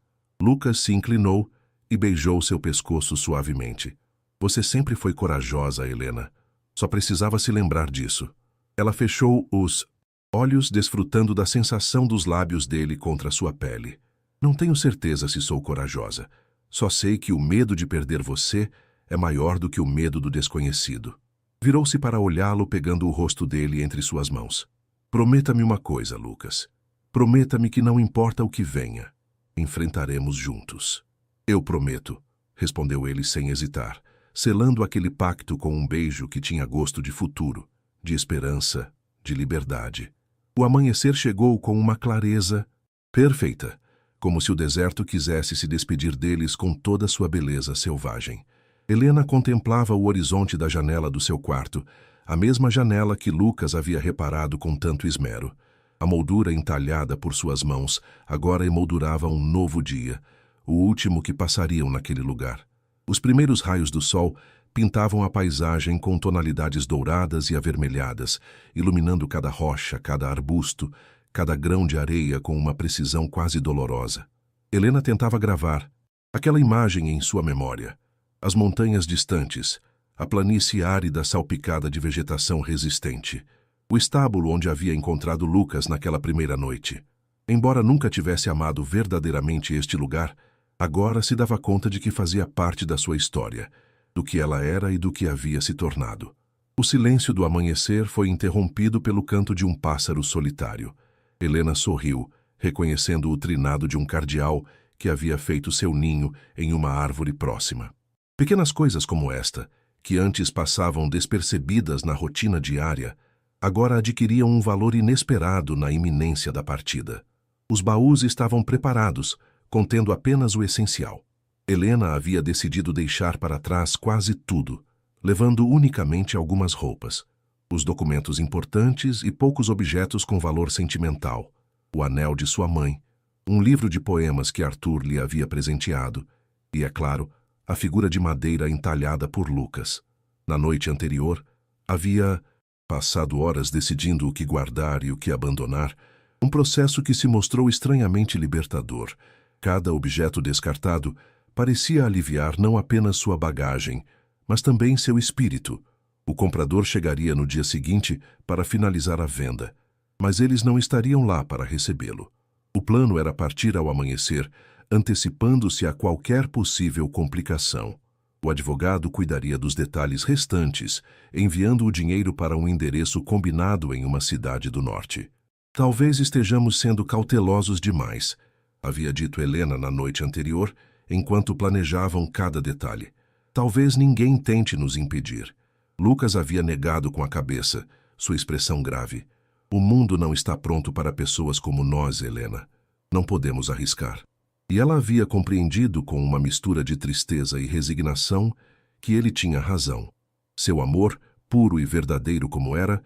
Lucas se inclinou e beijou seu pescoço suavemente. Você sempre foi corajosa, Helena. Só precisava se lembrar disso. Ela fechou os olhos, desfrutando da sensação dos lábios dele contra sua pele. Não tenho certeza se sou corajosa. Só sei que o medo de perder você é maior do que o medo do desconhecido. Virou-se para olhá-lo, pegando o rosto dele entre suas mãos. Prometa-me uma coisa, Lucas. Prometa-me que não importa o que venha, enfrentaremos juntos. Eu prometo, respondeu ele sem hesitar, selando aquele pacto com um beijo que tinha gosto de futuro, de esperança, de liberdade. O amanhecer chegou com uma clareza perfeita, como se o deserto quisesse se despedir deles com toda sua beleza selvagem. Helena contemplava o horizonte da janela do seu quarto, a mesma janela que Lucas havia reparado com tanto esmero. A moldura entalhada por suas mãos agora emoldurava um novo dia, o último que passariam naquele lugar. Os primeiros raios do sol pintavam a paisagem com tonalidades douradas e avermelhadas, iluminando cada rocha, cada arbusto, cada grão de areia com uma precisão quase dolorosa. Helena tentava gravar aquela imagem em sua memória. As montanhas distantes, a planície árida salpicada de vegetação resistente, o estábulo onde havia encontrado Lucas naquela primeira noite. Embora nunca tivesse amado verdadeiramente este lugar, agora se dava conta de que fazia parte da sua história, do que ela era e do que havia se tornado. O silêncio do amanhecer foi interrompido pelo canto de um pássaro solitário. Helena sorriu, reconhecendo o trinado de um cardeal que havia feito seu ninho em uma árvore próxima. Pequenas coisas como esta, que antes passavam despercebidas na rotina diária, agora adquiriam um valor inesperado na iminência da partida. Os baús estavam preparados, contendo apenas o essencial. Helena havia decidido deixar para trás quase tudo, levando unicamente algumas roupas. Os documentos importantes e poucos objetos com valor sentimental. O anel de sua mãe, um livro de poemas que Arthur lhe havia presenteado e, é claro, a figura de madeira entalhada por Lucas. Na noite anterior, havia passado horas decidindo o que guardar e o que abandonar, um processo que se mostrou estranhamente libertador. Cada objeto descartado parecia aliviar não apenas sua bagagem, mas também seu espírito. O comprador chegaria no dia seguinte para finalizar a venda, mas eles não estariam lá para recebê-lo. O plano era partir ao amanhecer, antecipando-se a qualquer possível complicação. O advogado cuidaria dos detalhes restantes, enviando o dinheiro para um endereço combinado em uma cidade do norte. Talvez estejamos sendo cautelosos demais, havia dito Helena na noite anterior, enquanto planejavam cada detalhe. Talvez ninguém tente nos impedir. Lucas havia negado com a cabeça, sua expressão grave. O mundo não está pronto para pessoas como nós, Helena. Não podemos arriscar. E ela havia compreendido com uma mistura de tristeza e resignação que ele tinha razão. Seu amor, puro e verdadeiro como era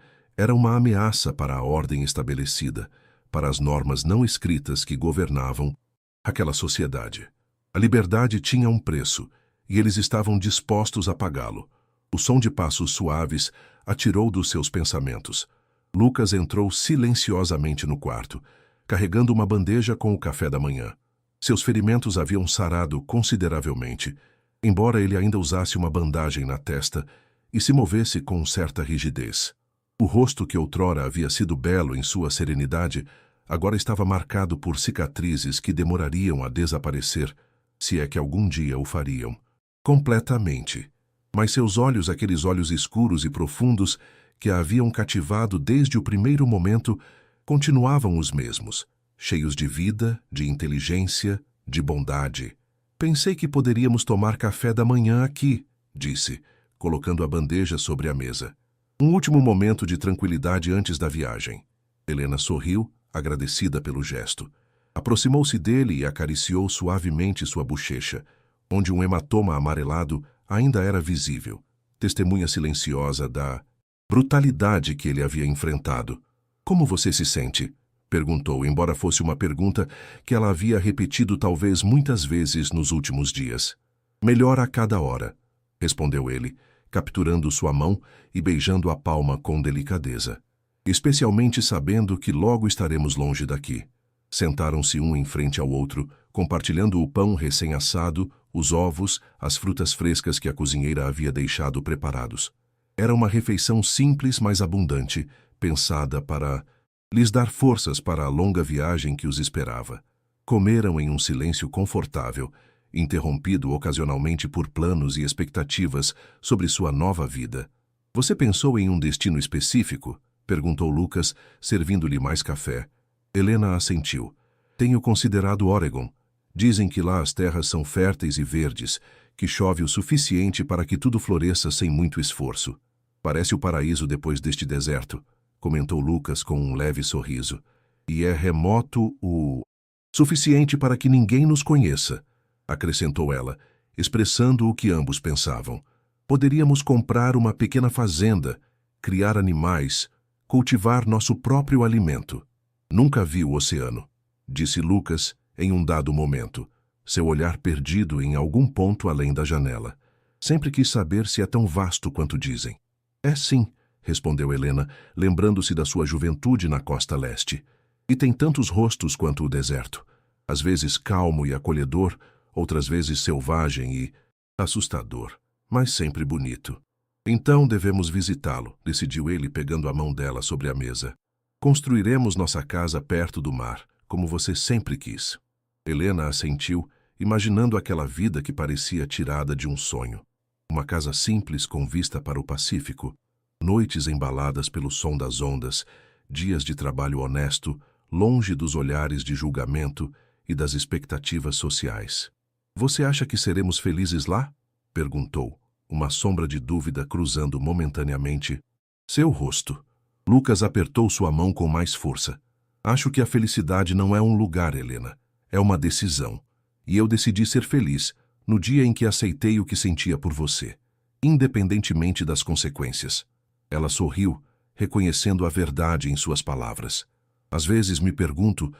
uma ameaça para a ordem estabelecida, para as normas não escritas que governavam aquela sociedade. A liberdade tinha um preço, e eles estavam dispostos a pagá-lo. O som de passos suaves atirou dos seus pensamentos. Lucas entrou silenciosamente no quarto, carregando uma bandeja com o café da manhã. Seus ferimentos haviam sarado consideravelmente, embora ele ainda usasse uma bandagem na testa e se movesse com certa rigidez. O rosto que outrora havia sido belo em sua serenidade, agora estava marcado por cicatrizes que demorariam a desaparecer, se é que algum dia o fariam. Completamente. Mas seus olhos, aqueles olhos escuros e profundos que a haviam cativado desde o primeiro momento, continuavam os mesmos, cheios de vida, de inteligência, de bondade. Pensei que poderíamos tomar café da manhã aqui, disse, colocando a bandeja sobre a mesa. Um último momento de tranquilidade antes da viagem. Helena sorriu, agradecida pelo gesto. Aproximou-se dele e acariciou suavemente sua bochecha, onde um hematoma amarelado ainda era visível, testemunha silenciosa da brutalidade que ele havia enfrentado. Como você se sente? Perguntou, embora fosse uma pergunta que ela havia repetido talvez muitas vezes nos últimos dias. Melhor a cada hora, respondeu ele, capturando sua mão e beijando a palma com delicadeza. Especialmente sabendo que logo estaremos longe daqui. Sentaram-se um em frente ao outro, compartilhando o pão recém-assado, os ovos, as frutas frescas que a cozinheira havia deixado preparados. Era uma refeição simples, mas abundante, pensada para lhes dar forças para a longa viagem que os esperava. Comeram em um silêncio confortável, interrompido ocasionalmente por planos e expectativas sobre sua nova vida. Você pensou em um destino específico? Perguntou Lucas, servindo-lhe mais café. Helena assentiu. Tenho considerado Oregon. Dizem que lá as terras são férteis e verdes, que chove o suficiente para que tudo floresça sem muito esforço. Parece o paraíso depois deste deserto, comentou Lucas com um leve sorriso. E é remoto o suficiente para que ninguém nos conheça, acrescentou ela, expressando o que ambos pensavam. Poderíamos comprar uma pequena fazenda, criar animais, cultivar nosso próprio alimento. Nunca vi o oceano, disse Lucas em um dado momento, seu olhar perdido em algum ponto além da janela. Sempre quis saber se é tão vasto quanto dizem. É sim, respondeu Helena, lembrando-se da sua juventude na costa leste. E tem tantos rostos quanto o deserto. Às vezes calmo e acolhedor, outras vezes selvagem e assustador, mas sempre bonito. Então devemos visitá-lo, decidiu ele pegando a mão dela sobre a mesa. Construiremos nossa casa perto do mar, como você sempre quis. Helena assentiu, imaginando aquela vida que parecia tirada de um sonho. Uma casa simples com vista para o Pacífico, noites embaladas pelo som das ondas, dias de trabalho honesto, longe dos olhares de julgamento e das expectativas sociais. Você acha que seremos felizes lá? Perguntou, uma sombra de dúvida cruzando momentaneamente seu rosto. Lucas apertou sua mão com mais força. Acho que a felicidade não é um lugar, Helena. É uma decisão. E eu decidi ser feliz no dia em que aceitei o que sentia por você, independentemente das consequências. Ela sorriu, reconhecendo a verdade em suas palavras. Às vezes me pergunto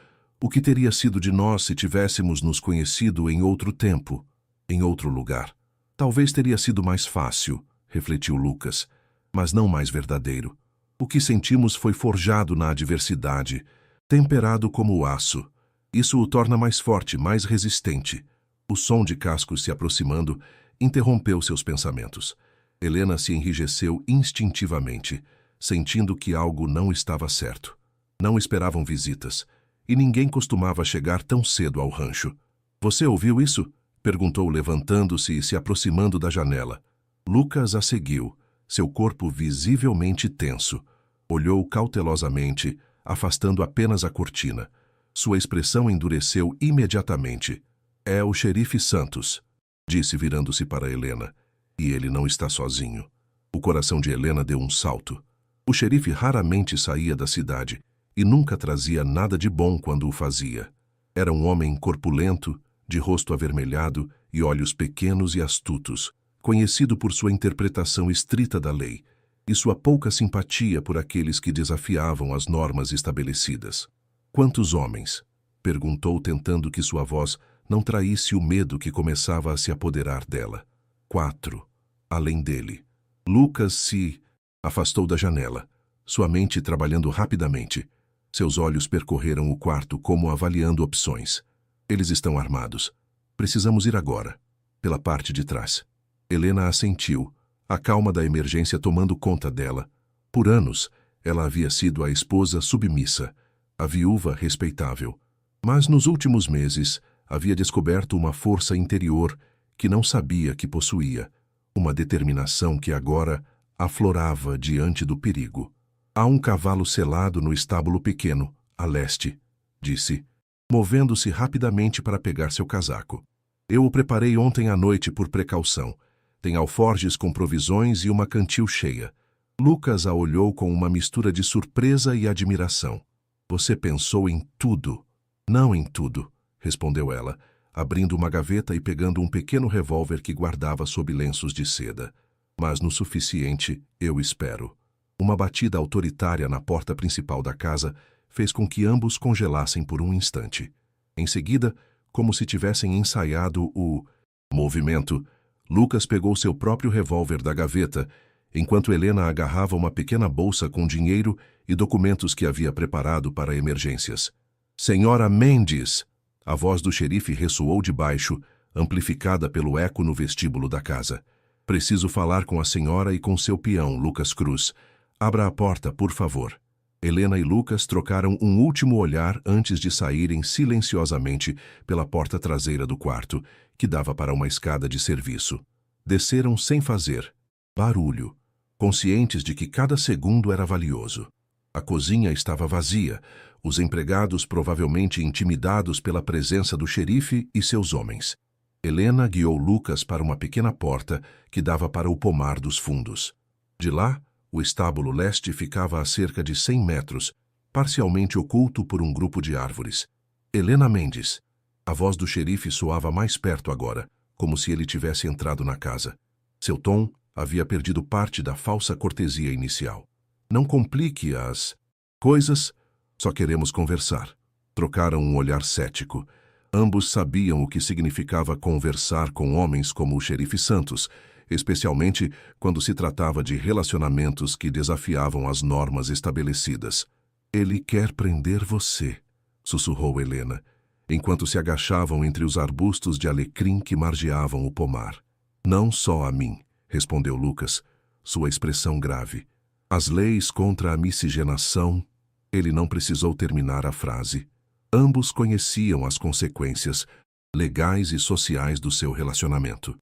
o que teria sido de nós se tivéssemos nos conhecido em outro tempo, em outro lugar. Talvez teria sido mais fácil, refletiu Lucas, mas não mais verdadeiro. O que sentimos foi forjado na adversidade, temperado como o aço. Isso o torna mais forte, mais resistente. O som de cascos se aproximando interrompeu seus pensamentos. Helena se enrijeceu instintivamente, sentindo que algo não estava certo. Não esperavam visitas, e ninguém costumava chegar tão cedo ao rancho. Você ouviu isso? Perguntou levantando-se e se aproximando da janela. Lucas a seguiu, seu corpo visivelmente tenso. Olhou cautelosamente, afastando apenas a cortina. Sua expressão endureceu imediatamente. É o xerife Santos, disse virando-se para Helena. E ele não está sozinho. O coração de Helena deu um salto. O xerife raramente saía da cidade e nunca trazia nada de bom quando o fazia. Era um homem corpulento, de rosto avermelhado e olhos pequenos e astutos, conhecido por sua interpretação estrita da lei e sua pouca simpatia por aqueles que desafiavam as normas estabelecidas. Quantos homens? Perguntou, tentando que sua voz não traísse o medo que começava a se apoderar dela. 4. Além dele. Lucas se afastou da janela, sua mente trabalhando rapidamente. Seus olhos percorreram o quarto como avaliando opções. Eles estão armados. Precisamos ir agora. Pela parte de trás. Helena assentiu, a calma da emergência tomando conta dela. Por anos, ela havia sido a esposa submissa, a viúva respeitável. Mas nos últimos meses, havia descoberto uma força interior que não sabia que possuía, uma determinação que agora aflorava diante do perigo. Há um cavalo selado no estábulo pequeno, a leste, disse, movendo-se rapidamente para pegar seu casaco. Eu o preparei ontem à noite por precaução. Tem alforjes com provisões e uma cantil cheia. Lucas a olhou com uma mistura de surpresa e admiração. Você pensou em tudo? Não em tudo, respondeu ela, abrindo uma gaveta e pegando um pequeno revólver que guardava sob lenços de seda. Mas no suficiente, eu espero. Uma batida autoritária na porta principal da casa fez com que ambos congelassem por um instante. Em seguida, como se tivessem ensaiado o movimento, Lucas pegou seu próprio revólver da gaveta, enquanto Helena agarrava uma pequena bolsa com dinheiro e documentos que havia preparado para emergências. Senhora Mendes! A voz do xerife ressoou de baixo, amplificada pelo eco no vestíbulo da casa. Preciso falar com a senhora e com seu peão, Lucas Cruz. Abra a porta, por favor. Helena e Lucas trocaram um último olhar antes de saírem silenciosamente pela porta traseira do quarto, que dava para uma escada de serviço. Desceram sem fazer barulho, conscientes de que cada segundo era valioso. A cozinha estava vazia, os empregados provavelmente intimidados pela presença do xerife e seus homens. Helena guiou Lucas para uma pequena porta que dava para o pomar dos fundos. De lá, o estábulo leste ficava a cerca de 100 metros, parcialmente oculto por um grupo de árvores. Helena Mendes. A voz do xerife soava mais perto agora, como se ele tivesse entrado na casa. Seu tom havia perdido parte da falsa cortesia inicial. Não complique as coisas, só queremos conversar. Trocaram um olhar cético. Ambos sabiam o que significava conversar com homens como o xerife Santos, especialmente quando se tratava de relacionamentos que desafiavam as normas estabelecidas. Ele quer prender você, sussurrou Helena, enquanto se agachavam entre os arbustos de alecrim que margeavam o pomar. Não só a mim, respondeu Lucas, sua expressão grave. As leis contra a miscigenação. Ele não precisou terminar a frase. Ambos conheciam as consequências legais e sociais do seu relacionamento.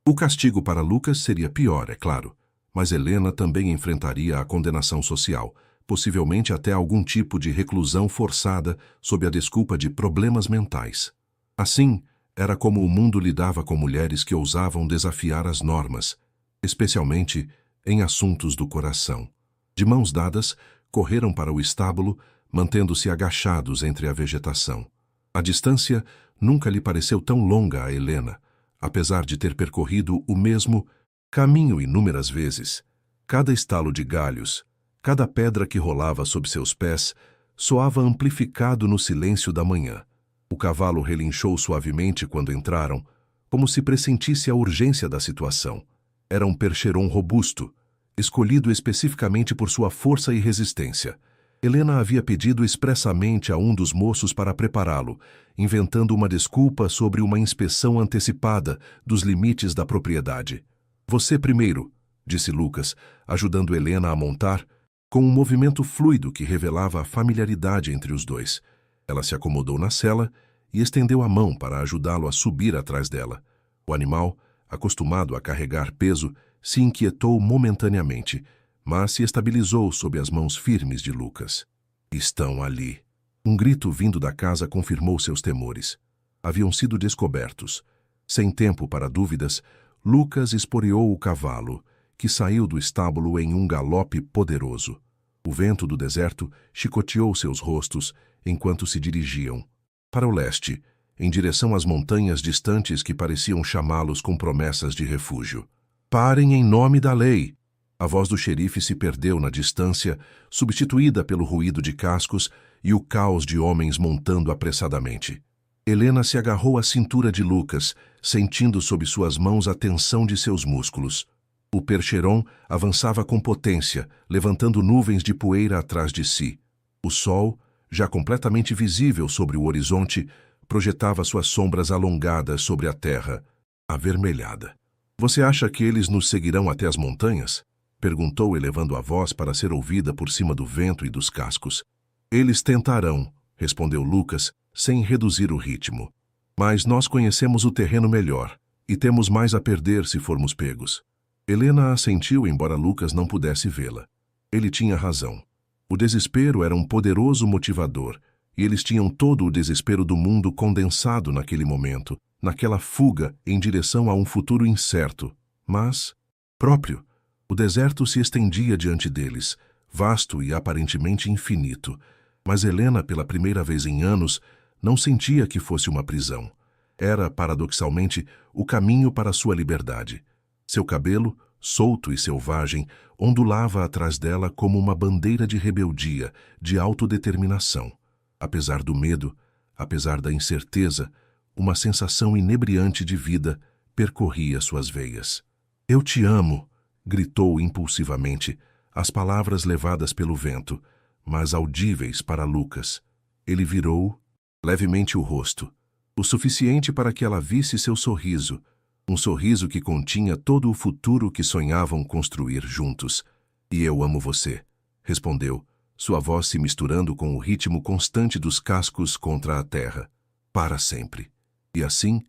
O castigo para Lucas seria pior, é claro, mas Helena também enfrentaria a condenação social, possivelmente até algum tipo de reclusão forçada sob a desculpa de problemas mentais. Assim, era como o mundo lidava com mulheres que ousavam desafiar as normas, especialmente em assuntos do coração. De mãos dadas, correram para o estábulo, mantendo-se agachados entre a vegetação. A distância nunca lhe pareceu tão longa a Helena, apesar de ter percorrido o mesmo caminho inúmeras vezes. Cada estalo de galhos, Cada pedra que rolava sob seus pés soava amplificado no silêncio da manhã. O cavalo relinchou suavemente quando entraram, como se pressentisse a urgência da situação. Era um percheron robusto, escolhido especificamente por sua força e resistência. Helena havia pedido expressamente a um dos moços para prepará-lo, inventando uma desculpa sobre uma inspeção antecipada dos limites da propriedade. "Você primeiro", disse Lucas, ajudando Helena a montar, com um movimento fluido que revelava a familiaridade entre os dois. Ela se acomodou na sela e estendeu a mão para ajudá-lo a subir atrás dela. O animal, acostumado a carregar peso, se inquietou momentaneamente, mas se estabilizou sob as mãos firmes de Lucas. "Estão ali." Um grito vindo da casa confirmou seus temores. Haviam sido descobertos. Sem tempo para dúvidas, Lucas esporeou o cavalo, que saiu do estábulo em um galope poderoso. O vento do deserto chicoteou seus rostos enquanto se dirigiam para o leste, em direção às montanhas distantes que pareciam chamá-los com promessas de refúgio. "Parem em nome da lei!" A voz do xerife se perdeu na distância, substituída pelo ruído de cascos e o caos de homens montando apressadamente. Helena se agarrou à cintura de Lucas, sentindo sob suas mãos a tensão de seus músculos. O percheron avançava com potência, levantando nuvens de poeira atrás de si. O sol, já completamente visível sobre o horizonte, projetava suas sombras alongadas sobre a terra, avermelhada. "Você acha que eles nos seguirão até as montanhas?" perguntou, elevando a voz para ser ouvida por cima do vento e dos cascos. "Eles tentarão", respondeu Lucas, sem reduzir o ritmo. "Mas nós conhecemos o terreno melhor, e temos mais a perder se formos pegos." Helena assentiu, embora Lucas não pudesse vê-la. Ele tinha razão. O desespero era um poderoso motivador, e eles tinham todo o desespero do mundo condensado naquele momento, naquela fuga em direção a um futuro incerto, mas próprio. O deserto se estendia diante deles, vasto e aparentemente infinito, mas Helena, pela primeira vez em anos, não sentia que fosse uma prisão. Era, paradoxalmente, o caminho para sua liberdade. Seu cabelo, solto e selvagem, ondulava atrás dela como uma bandeira de rebeldia, de autodeterminação. Apesar do medo, apesar da incerteza, uma sensação inebriante de vida percorria suas veias. "Eu te amo", gritou impulsivamente, as palavras levadas pelo vento, mas audíveis para Lucas. Ele virou levemente o rosto, o suficiente para que ela visse seu sorriso, um sorriso que continha todo o futuro que sonhavam construir juntos. "E eu amo você", respondeu, sua voz se misturando com o ritmo constante dos cascos contra a terra. "Para sempre." E assim,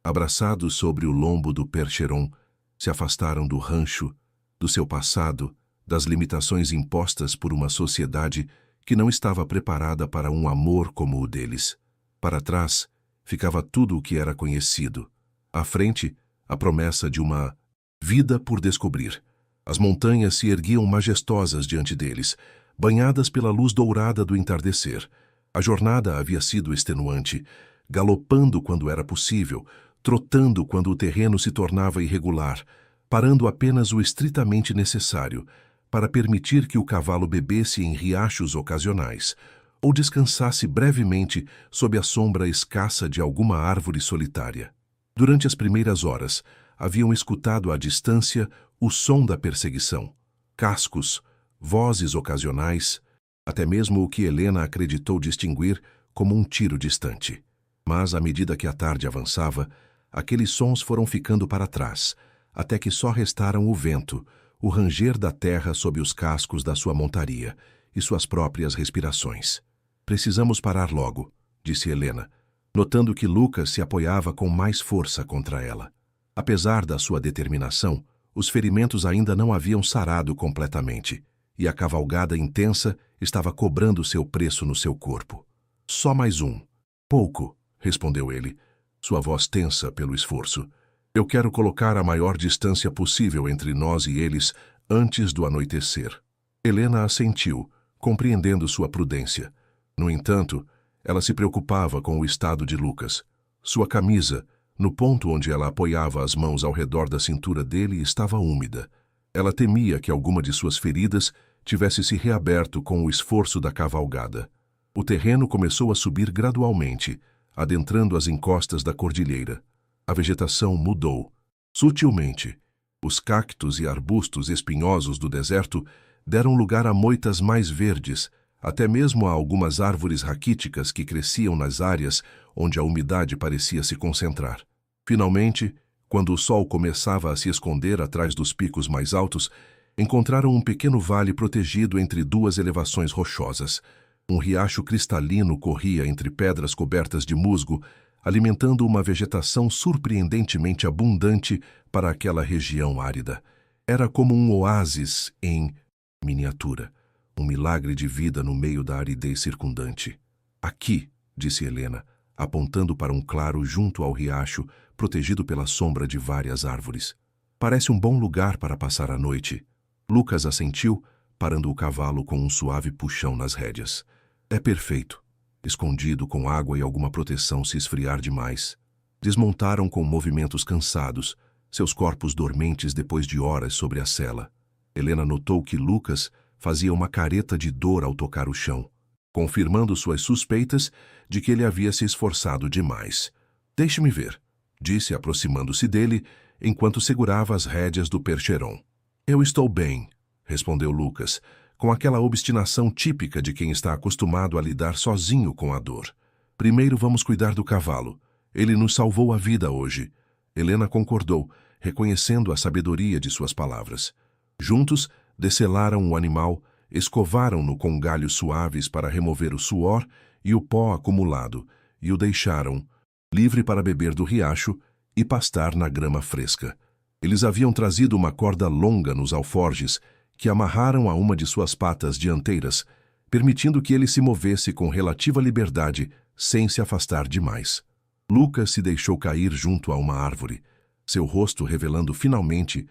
abraçados sobre o lombo do percheron, se afastaram do rancho, do seu passado, das limitações impostas por uma sociedade que não estava preparada para um amor como o deles. Para trás, ficava tudo o que era conhecido. À frente, a promessa de uma vida por descobrir. As montanhas se erguiam majestosas diante deles, banhadas pela luz dourada do entardecer. A jornada havia sido extenuante, galopando quando era possível, trotando quando o terreno se tornava irregular, parando apenas o estritamente necessário, para permitir que o cavalo bebesse em riachos ocasionais, ou descansasse brevemente sob a sombra escassa de alguma árvore solitária. Durante as primeiras horas, haviam escutado à distância o som da perseguição, cascos, vozes ocasionais, até mesmo o que Helena acreditou distinguir como um tiro distante. Mas, à medida que a tarde avançava, aqueles sons foram ficando para trás, até que só restaram o vento, o ranger da terra sob os cascos da sua montaria e suas próprias respirações. "Precisamos parar logo", disse Helena, notando que Lucas se apoiava com mais força contra ela. Apesar da sua determinação, os ferimentos ainda não haviam sarado completamente, e a cavalgada intensa estava cobrando seu preço no seu corpo. "Só mais um." "Pouco", respondeu ele, sua voz tensa pelo esforço. "Eu quero colocar a maior distância possível entre nós e eles antes do anoitecer." Helena assentiu, compreendendo sua prudência. No entanto, ela se preocupava com o estado de Lucas. Sua camisa, no ponto onde ela apoiava as mãos ao redor da cintura dele, estava úmida. Ela temia que alguma de suas feridas tivesse se reaberto com o esforço da cavalgada. O terreno começou a subir gradualmente, adentrando as encostas da cordilheira. A vegetação mudou. Sutilmente, os cactos e arbustos espinhosos do deserto deram lugar a moitas mais verdes, até mesmo a algumas árvores raquíticas que cresciam nas áreas onde a umidade parecia se concentrar. Finalmente, quando o sol começava a se esconder atrás dos picos mais altos, encontraram um pequeno vale protegido entre duas elevações rochosas. Um riacho cristalino corria entre pedras cobertas de musgo, alimentando uma vegetação surpreendentemente abundante para aquela região árida. Era como um oásis em miniatura, um milagre de vida no meio da aridez circundante. Aqui, disse Helena, apontando para um claro junto ao riacho, protegido pela sombra de várias árvores. Parece um bom lugar para passar a noite. Lucas assentiu, parando o cavalo com um suave puxão nas rédeas. É perfeito. Escondido com água e alguma proteção se esfriar demais. Desmontaram com movimentos cansados, seus corpos dormentes depois de horas sobre a sela. Helena notou que Lucas fazia uma careta de dor ao tocar o chão, confirmando suas suspeitas de que ele havia se esforçado demais. Deixe-me ver, disse aproximando-se dele, enquanto segurava as rédeas do percheron. Eu estou bem, respondeu Lucas, com aquela obstinação típica de quem está acostumado a lidar sozinho com a dor. Primeiro vamos cuidar do cavalo. Ele nos salvou a vida hoje. Helena concordou, reconhecendo a sabedoria de suas palavras. Juntos, descelaram o animal, escovaram-no com galhos suaves para remover o suor e o pó acumulado, e o deixaram, livre para beber do riacho e pastar na grama fresca. Eles haviam trazido uma corda longa nos alforjes, que amarraram a uma de suas patas dianteiras, permitindo que ele se movesse com relativa liberdade, sem se afastar demais. Lucas se deixou cair junto a uma árvore, seu rosto revelando finalmente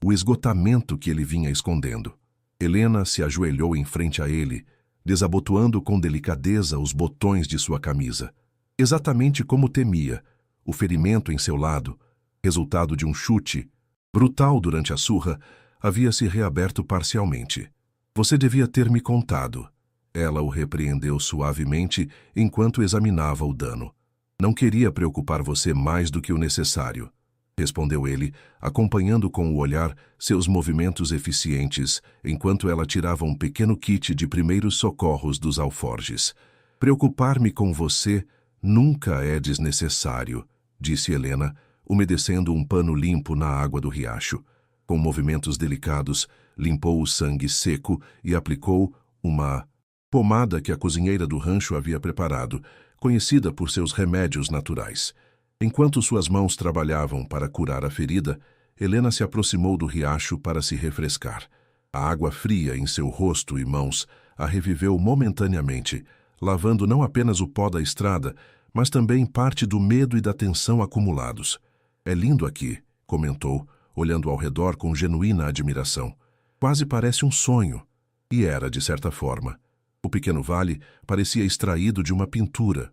o esgotamento que ele vinha escondendo. Helena se ajoelhou em frente a ele, desabotoando com delicadeza os botões de sua camisa. Exatamente como temia, o ferimento em seu lado, resultado de um chute, brutal durante a surra, havia se reaberto parcialmente. Você devia ter me contado. Ela o repreendeu suavemente enquanto examinava o dano. Não queria preocupar você mais do que o necessário, respondeu ele, acompanhando com o olhar seus movimentos eficientes, enquanto ela tirava um pequeno kit de primeiros socorros dos alforjes. Preocupar-me com você nunca é desnecessário, disse Helena, umedecendo um pano limpo na água do riacho. Com movimentos delicados, limpou o sangue seco e aplicou uma pomada que a cozinheira do rancho havia preparado, conhecida por seus remédios naturais. Enquanto suas mãos trabalhavam para curar a ferida, Helena se aproximou do riacho para se refrescar. A água fria em seu rosto e mãos a reviveu momentaneamente, lavando não apenas o pó da estrada, mas também parte do medo e da tensão acumulados. É lindo aqui, comentou, olhando ao redor com genuína admiração. Quase parece um sonho. E era, de certa forma. O pequeno vale parecia extraído de uma pintura,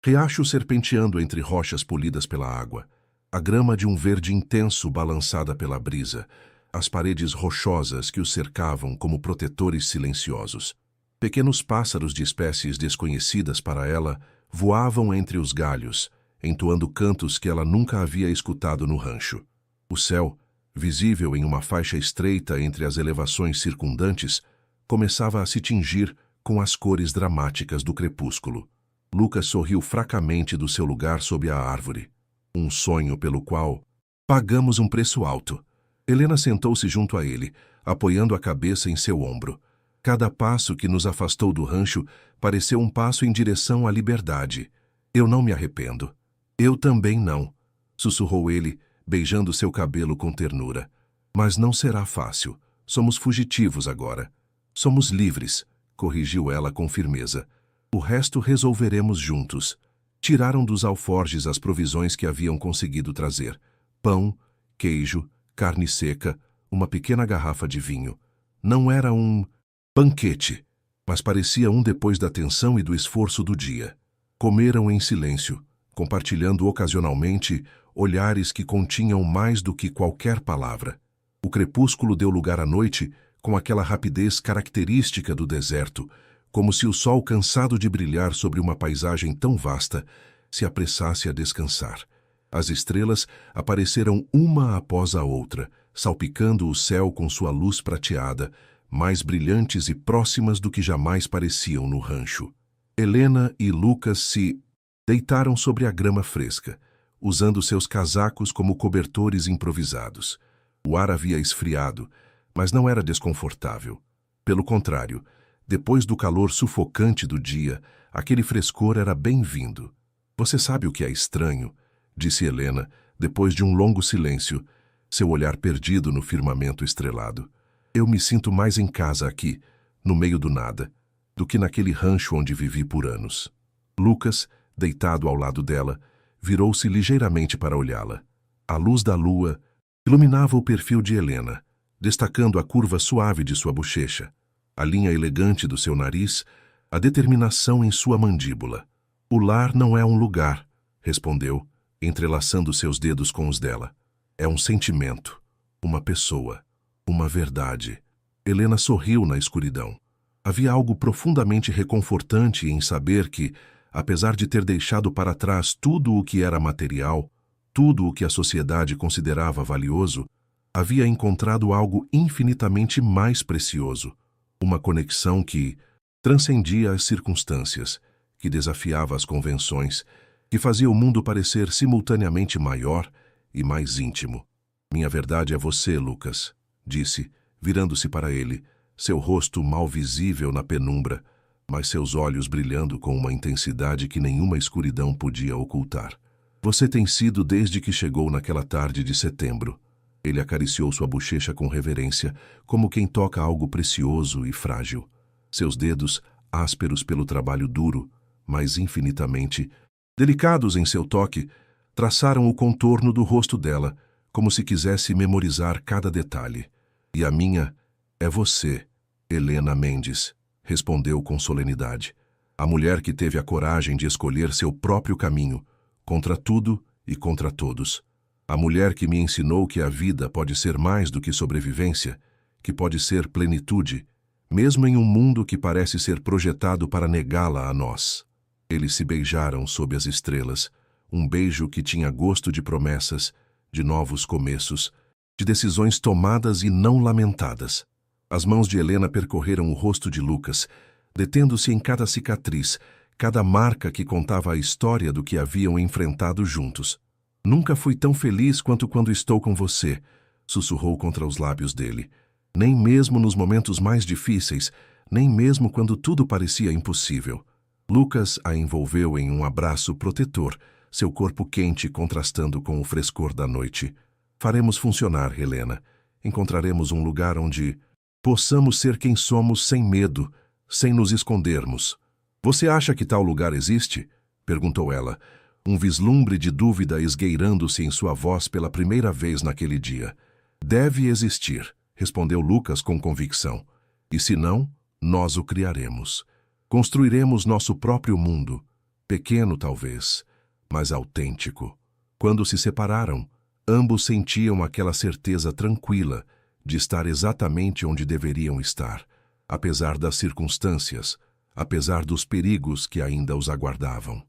riacho serpenteando entre rochas polidas pela água, a grama de um verde intenso balançada pela brisa, as paredes rochosas que o cercavam como protetores silenciosos. Pequenos pássaros de espécies desconhecidas para ela voavam entre os galhos, entoando cantos que ela nunca havia escutado no rancho. O céu, visível em uma faixa estreita entre as elevações circundantes, começava a se tingir com as cores dramáticas do crepúsculo. Lucas sorriu fracamente do seu lugar sob a árvore. Um sonho pelo qual pagamos um preço alto. Helena sentou-se junto a ele, apoiando a cabeça em seu ombro. Cada passo que nos afastou do rancho pareceu um passo em direção à liberdade. Eu não me arrependo. Eu também não, sussurrou ele, beijando seu cabelo com ternura. Mas não será fácil. Somos fugitivos agora. Somos livres, corrigiu ela com firmeza. O resto resolveremos juntos. Tiraram dos alforjes as provisões que haviam conseguido trazer. Pão, queijo, carne seca, uma pequena garrafa de vinho. Não era um banquete, mas parecia um depois da tensão e do esforço do dia. Comeram em silêncio, compartilhando ocasionalmente olhares que continham mais do que qualquer palavra. O crepúsculo deu lugar à noite com aquela rapidez característica do deserto, como se o sol, cansado de brilhar sobre uma paisagem tão vasta, se apressasse a descansar. As estrelas apareceram uma após a outra, salpicando o céu com sua luz prateada, mais brilhantes e próximas do que jamais pareciam no rancho. Helena e Lucas se deitaram sobre a grama fresca, usando seus casacos como cobertores improvisados. O ar havia esfriado, mas não era desconfortável. Pelo contrário, depois do calor sufocante do dia, aquele frescor era bem-vindo. Você sabe o que é estranho? Disse Helena, depois de um longo silêncio, seu olhar perdido no firmamento estrelado. Eu me sinto mais em casa aqui, no meio do nada, do que naquele rancho onde vivi por anos. Lucas, deitado ao lado dela, virou-se ligeiramente para olhá-la. A luz da lua iluminava o perfil de Helena, destacando a curva suave de sua bochecha, a linha elegante do seu nariz, a determinação em sua mandíbula. O lar não é um lugar, respondeu, entrelaçando seus dedos com os dela. É um sentimento, uma pessoa, uma verdade. Helena sorriu na escuridão. Havia algo profundamente reconfortante em saber que, apesar de ter deixado para trás tudo o que era material, tudo o que a sociedade considerava valioso, havia encontrado algo infinitamente mais precioso, uma conexão que transcendia as circunstâncias, que desafiava as convenções, que fazia o mundo parecer simultaneamente maior e mais íntimo. Minha verdade é você, Lucas, disse, virando-se para ele, seu rosto mal visível na penumbra, mas seus olhos brilhando com uma intensidade que nenhuma escuridão podia ocultar. Você tem sido desde que chegou naquela tarde de setembro. Ele acariciou sua bochecha com reverência, como quem toca algo precioso e frágil. Seus dedos, ásperos pelo trabalho duro, mas infinitamente delicados em seu toque, traçaram o contorno do rosto dela, como se quisesse memorizar cada detalhe. E a minha é você, Helena Mendes, respondeu com solenidade. A mulher que teve a coragem de escolher seu próprio caminho, contra tudo e contra todos. A mulher que me ensinou que a vida pode ser mais do que sobrevivência, que pode ser plenitude, mesmo em um mundo que parece ser projetado para negá-la a nós. Eles se beijaram sob as estrelas, um beijo que tinha gosto de promessas, de novos começos, de decisões tomadas e não lamentadas. As mãos de Helena percorreram o rosto de Lucas, detendo-se em cada cicatriz, cada marca que contava a história do que haviam enfrentado juntos. Nunca fui tão feliz quanto quando estou com você, sussurrou contra os lábios dele. Nem mesmo nos momentos mais difíceis, nem mesmo quando tudo parecia impossível. Lucas a envolveu em um abraço protetor, seu corpo quente contrastando com o frescor da noite. Faremos funcionar, Helena. Encontraremos um lugar onde possamos ser quem somos sem medo, sem nos escondermos. Você acha que tal lugar existe? Perguntou ela, um vislumbre de dúvida esgueirando-se em sua voz pela primeira vez naquele dia. Deve existir, respondeu Lucas com convicção. E se não, nós o criaremos. Construiremos nosso próprio mundo, pequeno talvez, mas autêntico. Quando se separaram, ambos sentiam aquela certeza tranquila de estar exatamente onde deveriam estar, apesar das circunstâncias, apesar dos perigos que ainda os aguardavam.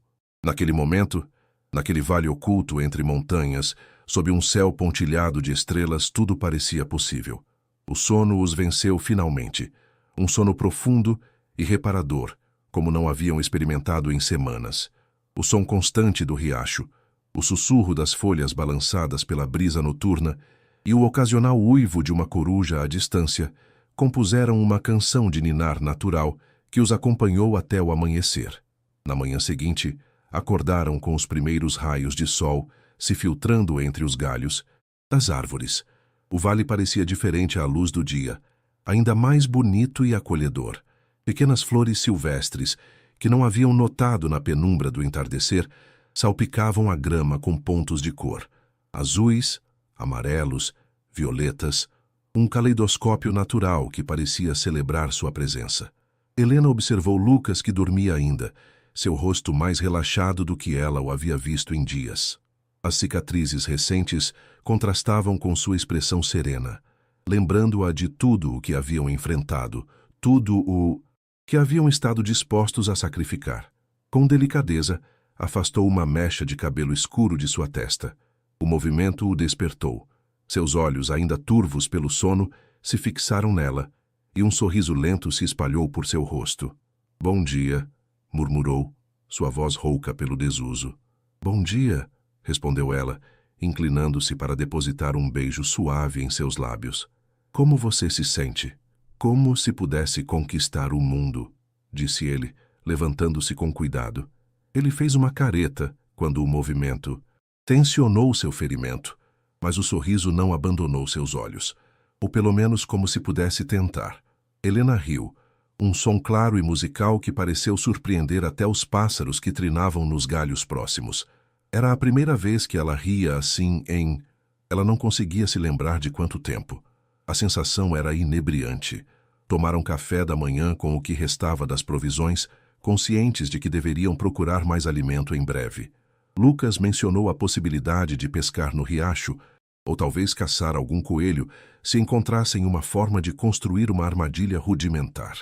Naquele momento, naquele vale oculto entre montanhas, sob um céu pontilhado de estrelas, tudo parecia possível. O sono os venceu finalmente, um sono profundo e reparador, como não haviam experimentado em semanas. O som constante do riacho, o sussurro das folhas balançadas pela brisa noturna e o ocasional uivo de uma coruja à distância compuseram uma canção de ninar natural que os acompanhou até o amanhecer. Na manhã seguinte, acordaram com os primeiros raios de sol se filtrando entre os galhos das árvores. O vale parecia diferente à luz do dia, ainda mais bonito e acolhedor. Pequenas flores silvestres, que não haviam notado na penumbra do entardecer, salpicavam a grama com pontos de cor. Azuis, amarelos, violetas, um caleidoscópio natural que parecia celebrar sua presença. Helena observou Lucas, que dormia ainda, seu rosto mais relaxado do que ela o havia visto em dias. As cicatrizes recentes contrastavam com sua expressão serena. lembrando-a de tudo o que haviam enfrentado, tudo o que haviam estado dispostos a sacrificar. Com delicadeza, afastou uma mecha de cabelo escuro de sua testa. O movimento o despertou. Seus olhos, ainda turvos pelo sono, se fixaram nela, e um sorriso lento se espalhou por seu rosto. "Bom dia", murmurou, sua voz rouca pelo desuso. "Bom dia", respondeu ela, inclinando-se para depositar um beijo suave em seus lábios. "Como você se sente?" "Como se pudesse conquistar o mundo", disse ele, levantando-se com cuidado. Ele fez uma careta quando o movimento tensionou seu ferimento, mas o sorriso não abandonou seus olhos, ou pelo menos como se pudesse tentar. Helena riu, um som claro e musical que pareceu surpreender até os pássaros que trinavam nos galhos próximos. Era a primeira vez que ela ria assim em... Ela não conseguia se lembrar de quanto tempo. A sensação era inebriante. Tomaram café da manhã com o que restava das provisões, conscientes de que deveriam procurar mais alimento em breve. Lucas mencionou a possibilidade de pescar no riacho, ou talvez caçar algum coelho, se encontrassem uma forma de construir uma armadilha rudimentar.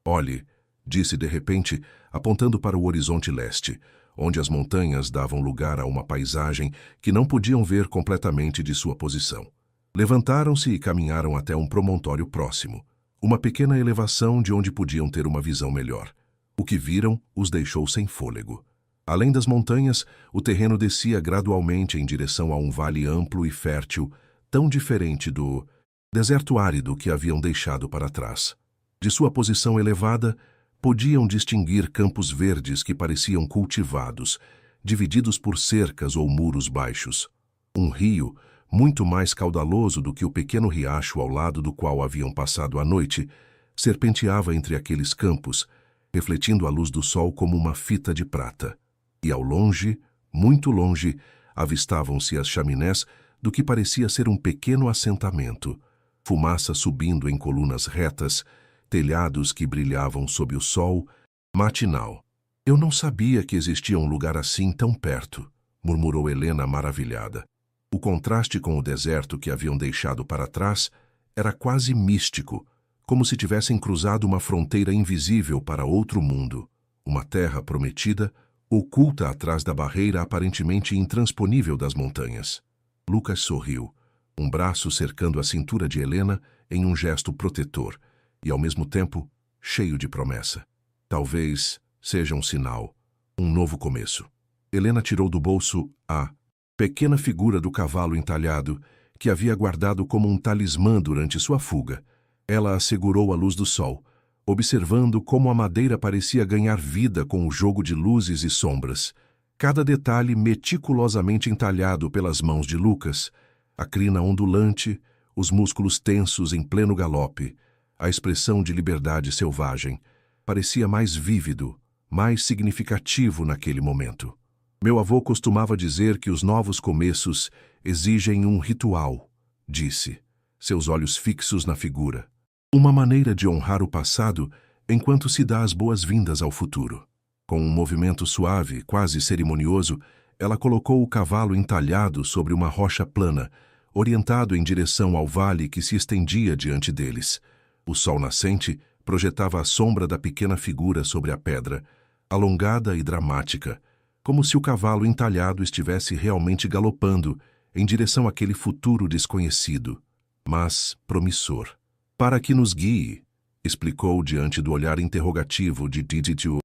"Olhe", disse de repente, apontando para o horizonte leste, onde as montanhas davam lugar a uma paisagem que não podiam ver completamente de sua posição. Levantaram-se e caminharam até um promontório próximo, uma pequena elevação de onde podiam ter uma visão melhor. O que viram os deixou sem fôlego. Além das montanhas, o terreno descia gradualmente em direção a um vale amplo e fértil, tão diferente do deserto árido que haviam deixado para trás. De sua posição elevada, podiam distinguir campos verdes que pareciam cultivados, divididos por cercas ou muros baixos. Um rio, muito mais caudaloso do que o pequeno riacho ao lado do qual haviam passado a noite, serpenteava entre aqueles campos, refletindo a luz do sol como uma fita de prata. E ao longe, muito longe, avistavam-se as chaminés do que parecia ser um pequeno assentamento, fumaça subindo em colunas retas, telhados que brilhavam sob o sol matinal. "Eu não sabia que existia um lugar assim tão perto", murmurou Helena maravilhada. O contraste com o deserto que haviam deixado para trás era quase místico, como se tivessem cruzado uma fronteira invisível para outro mundo, uma terra prometida, oculta atrás da barreira aparentemente intransponível das montanhas. Lucas sorriu, um braço cercando a cintura de Helena em um gesto protetor e, ao mesmo tempo, cheio de promessa. Talvez seja um sinal, um novo começo. Helena tirou do bolso a pequena figura do cavalo entalhado que havia guardado como um talismã durante sua fuga. Ela a segurou à luz do sol, observando como a madeira parecia ganhar vida com o jogo de luzes e sombras. Cada detalhe meticulosamente entalhado pelas mãos de Lucas, a crina ondulante, os músculos tensos em pleno galope, a expressão de liberdade selvagem, parecia mais vívido, mais significativo naquele momento. "Meu avô costumava dizer que os novos começos exigem um ritual", disse, seus olhos fixos na figura. "Uma maneira de honrar o passado enquanto se dá as boas-vindas ao futuro." Com um movimento suave, quase cerimonioso, ela colocou o cavalo entalhado sobre uma rocha plana, orientado em direção ao vale que se estendia diante deles. O sol nascente projetava a sombra da pequena figura sobre a pedra, alongada e dramática, como se o cavalo entalhado estivesse realmente galopando em direção àquele futuro desconhecido, mas promissor. "Para que nos guie", explicou diante do olhar interrogativo de Diditio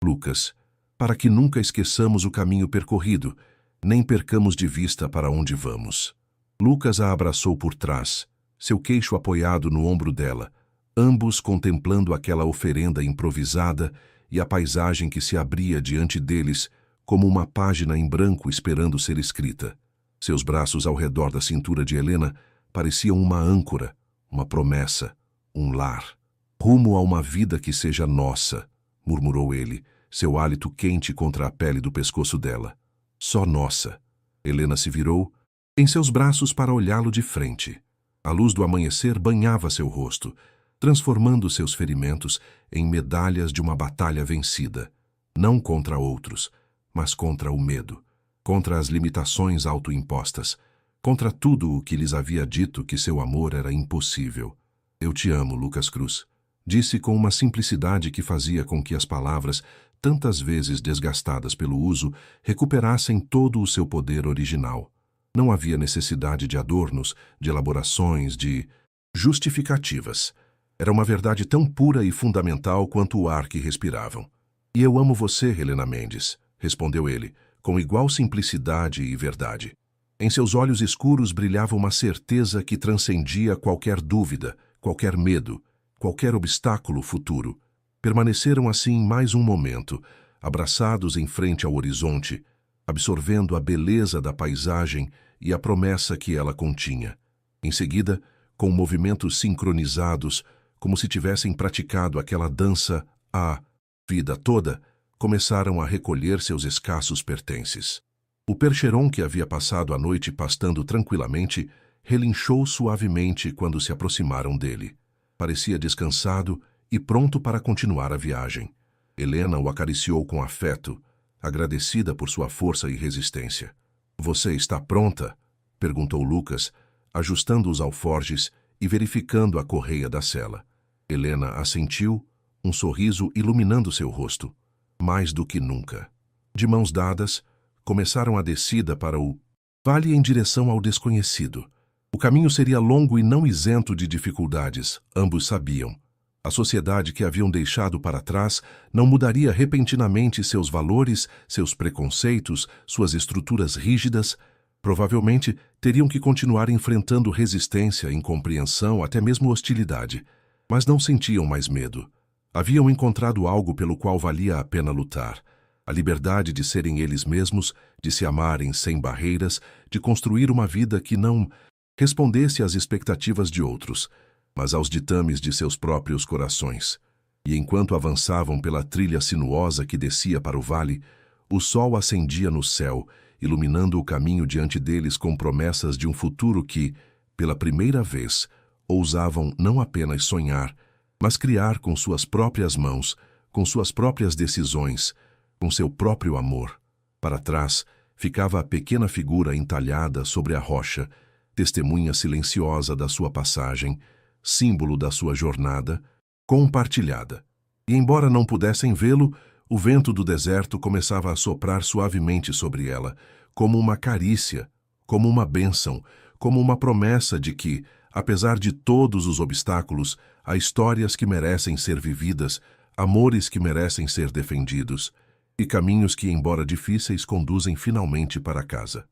Lucas, "para que nunca esqueçamos o caminho percorrido, nem percamos de vista para onde vamos." Lucas a abraçou por trás, seu queixo apoiado no ombro dela, ambos contemplando aquela oferenda improvisada e a paisagem que se abria diante deles como uma página em branco esperando ser escrita. Seus braços ao redor da cintura de Helena pareciam uma âncora, uma promessa, um lar. "Rumo a uma vida que seja nossa", murmurou ele, seu hálito quente contra a pele do pescoço dela. "Só nossa." Helena se virou em seus braços para olhá-lo de frente. A luz do amanhecer banhava seu rosto, transformando seus ferimentos em medalhas de uma batalha vencida, não contra outros, mas contra o medo, contra as limitações autoimpostas, contra tudo o que lhes havia dito que seu amor era impossível. Eu te amo, Lucas Cruz, disse com uma simplicidade que fazia com que as palavras, tantas vezes desgastadas pelo uso, recuperassem todo o seu poder original. Não havia necessidade de adornos, de elaborações, de justificativas. Era uma verdade tão pura e fundamental quanto o ar que respiravam. E eu amo você, Helena Mendes, respondeu ele, com igual simplicidade e verdade. Em seus olhos escuros brilhava uma certeza que transcendia qualquer dúvida, qualquer medo, qualquer obstáculo futuro. Permaneceram assim mais um momento, abraçados em frente ao horizonte, absorvendo a beleza da paisagem e a promessa que ela continha. Em seguida, com movimentos sincronizados, como se tivessem praticado aquela dança a vida toda, começaram a recolher seus escassos pertences. O percheron, que havia passado a noite pastando tranquilamente, relinchou suavemente quando se aproximaram dele. Parecia descansado e pronto para continuar a viagem. Helena o acariciou com afeto, agradecida por sua força e resistência. "Você está pronta?" perguntou Lucas, ajustando os alforjes e verificando a correia da sela. Helena assentiu, um sorriso iluminando seu rosto. Mais do que nunca. De mãos dadas, começaram a descida para o vale em direção ao desconhecido. O caminho seria longo e não isento de dificuldades, ambos sabiam. A sociedade que haviam deixado para trás não mudaria repentinamente seus valores, seus preconceitos, suas estruturas rígidas. Provavelmente teriam que continuar enfrentando resistência, incompreensão, até mesmo hostilidade. Mas não sentiam mais medo. Haviam encontrado algo pelo qual valia a pena lutar. A liberdade de serem eles mesmos, de se amarem sem barreiras, de construir uma vida que não respondesse às expectativas de outros, mas aos ditames de seus próprios corações. E enquanto avançavam pela trilha sinuosa que descia para o vale, o sol ascendia no céu, iluminando o caminho diante deles com promessas de um futuro que, pela primeira vez, ousavam não apenas sonhar, mas criar com suas próprias mãos, com suas próprias decisões, com seu próprio amor. Para trás, ficava a pequena figura entalhada sobre a rocha, testemunha silenciosa da sua passagem, símbolo da sua jornada, compartilhada. E embora não pudessem vê-lo, o vento do deserto começava a soprar suavemente sobre ela, como uma carícia, como uma bênção, como uma promessa de que, apesar de todos os obstáculos, há histórias que merecem ser vividas, amores que merecem ser defendidos, e caminhos que, embora difíceis, conduzem finalmente para casa.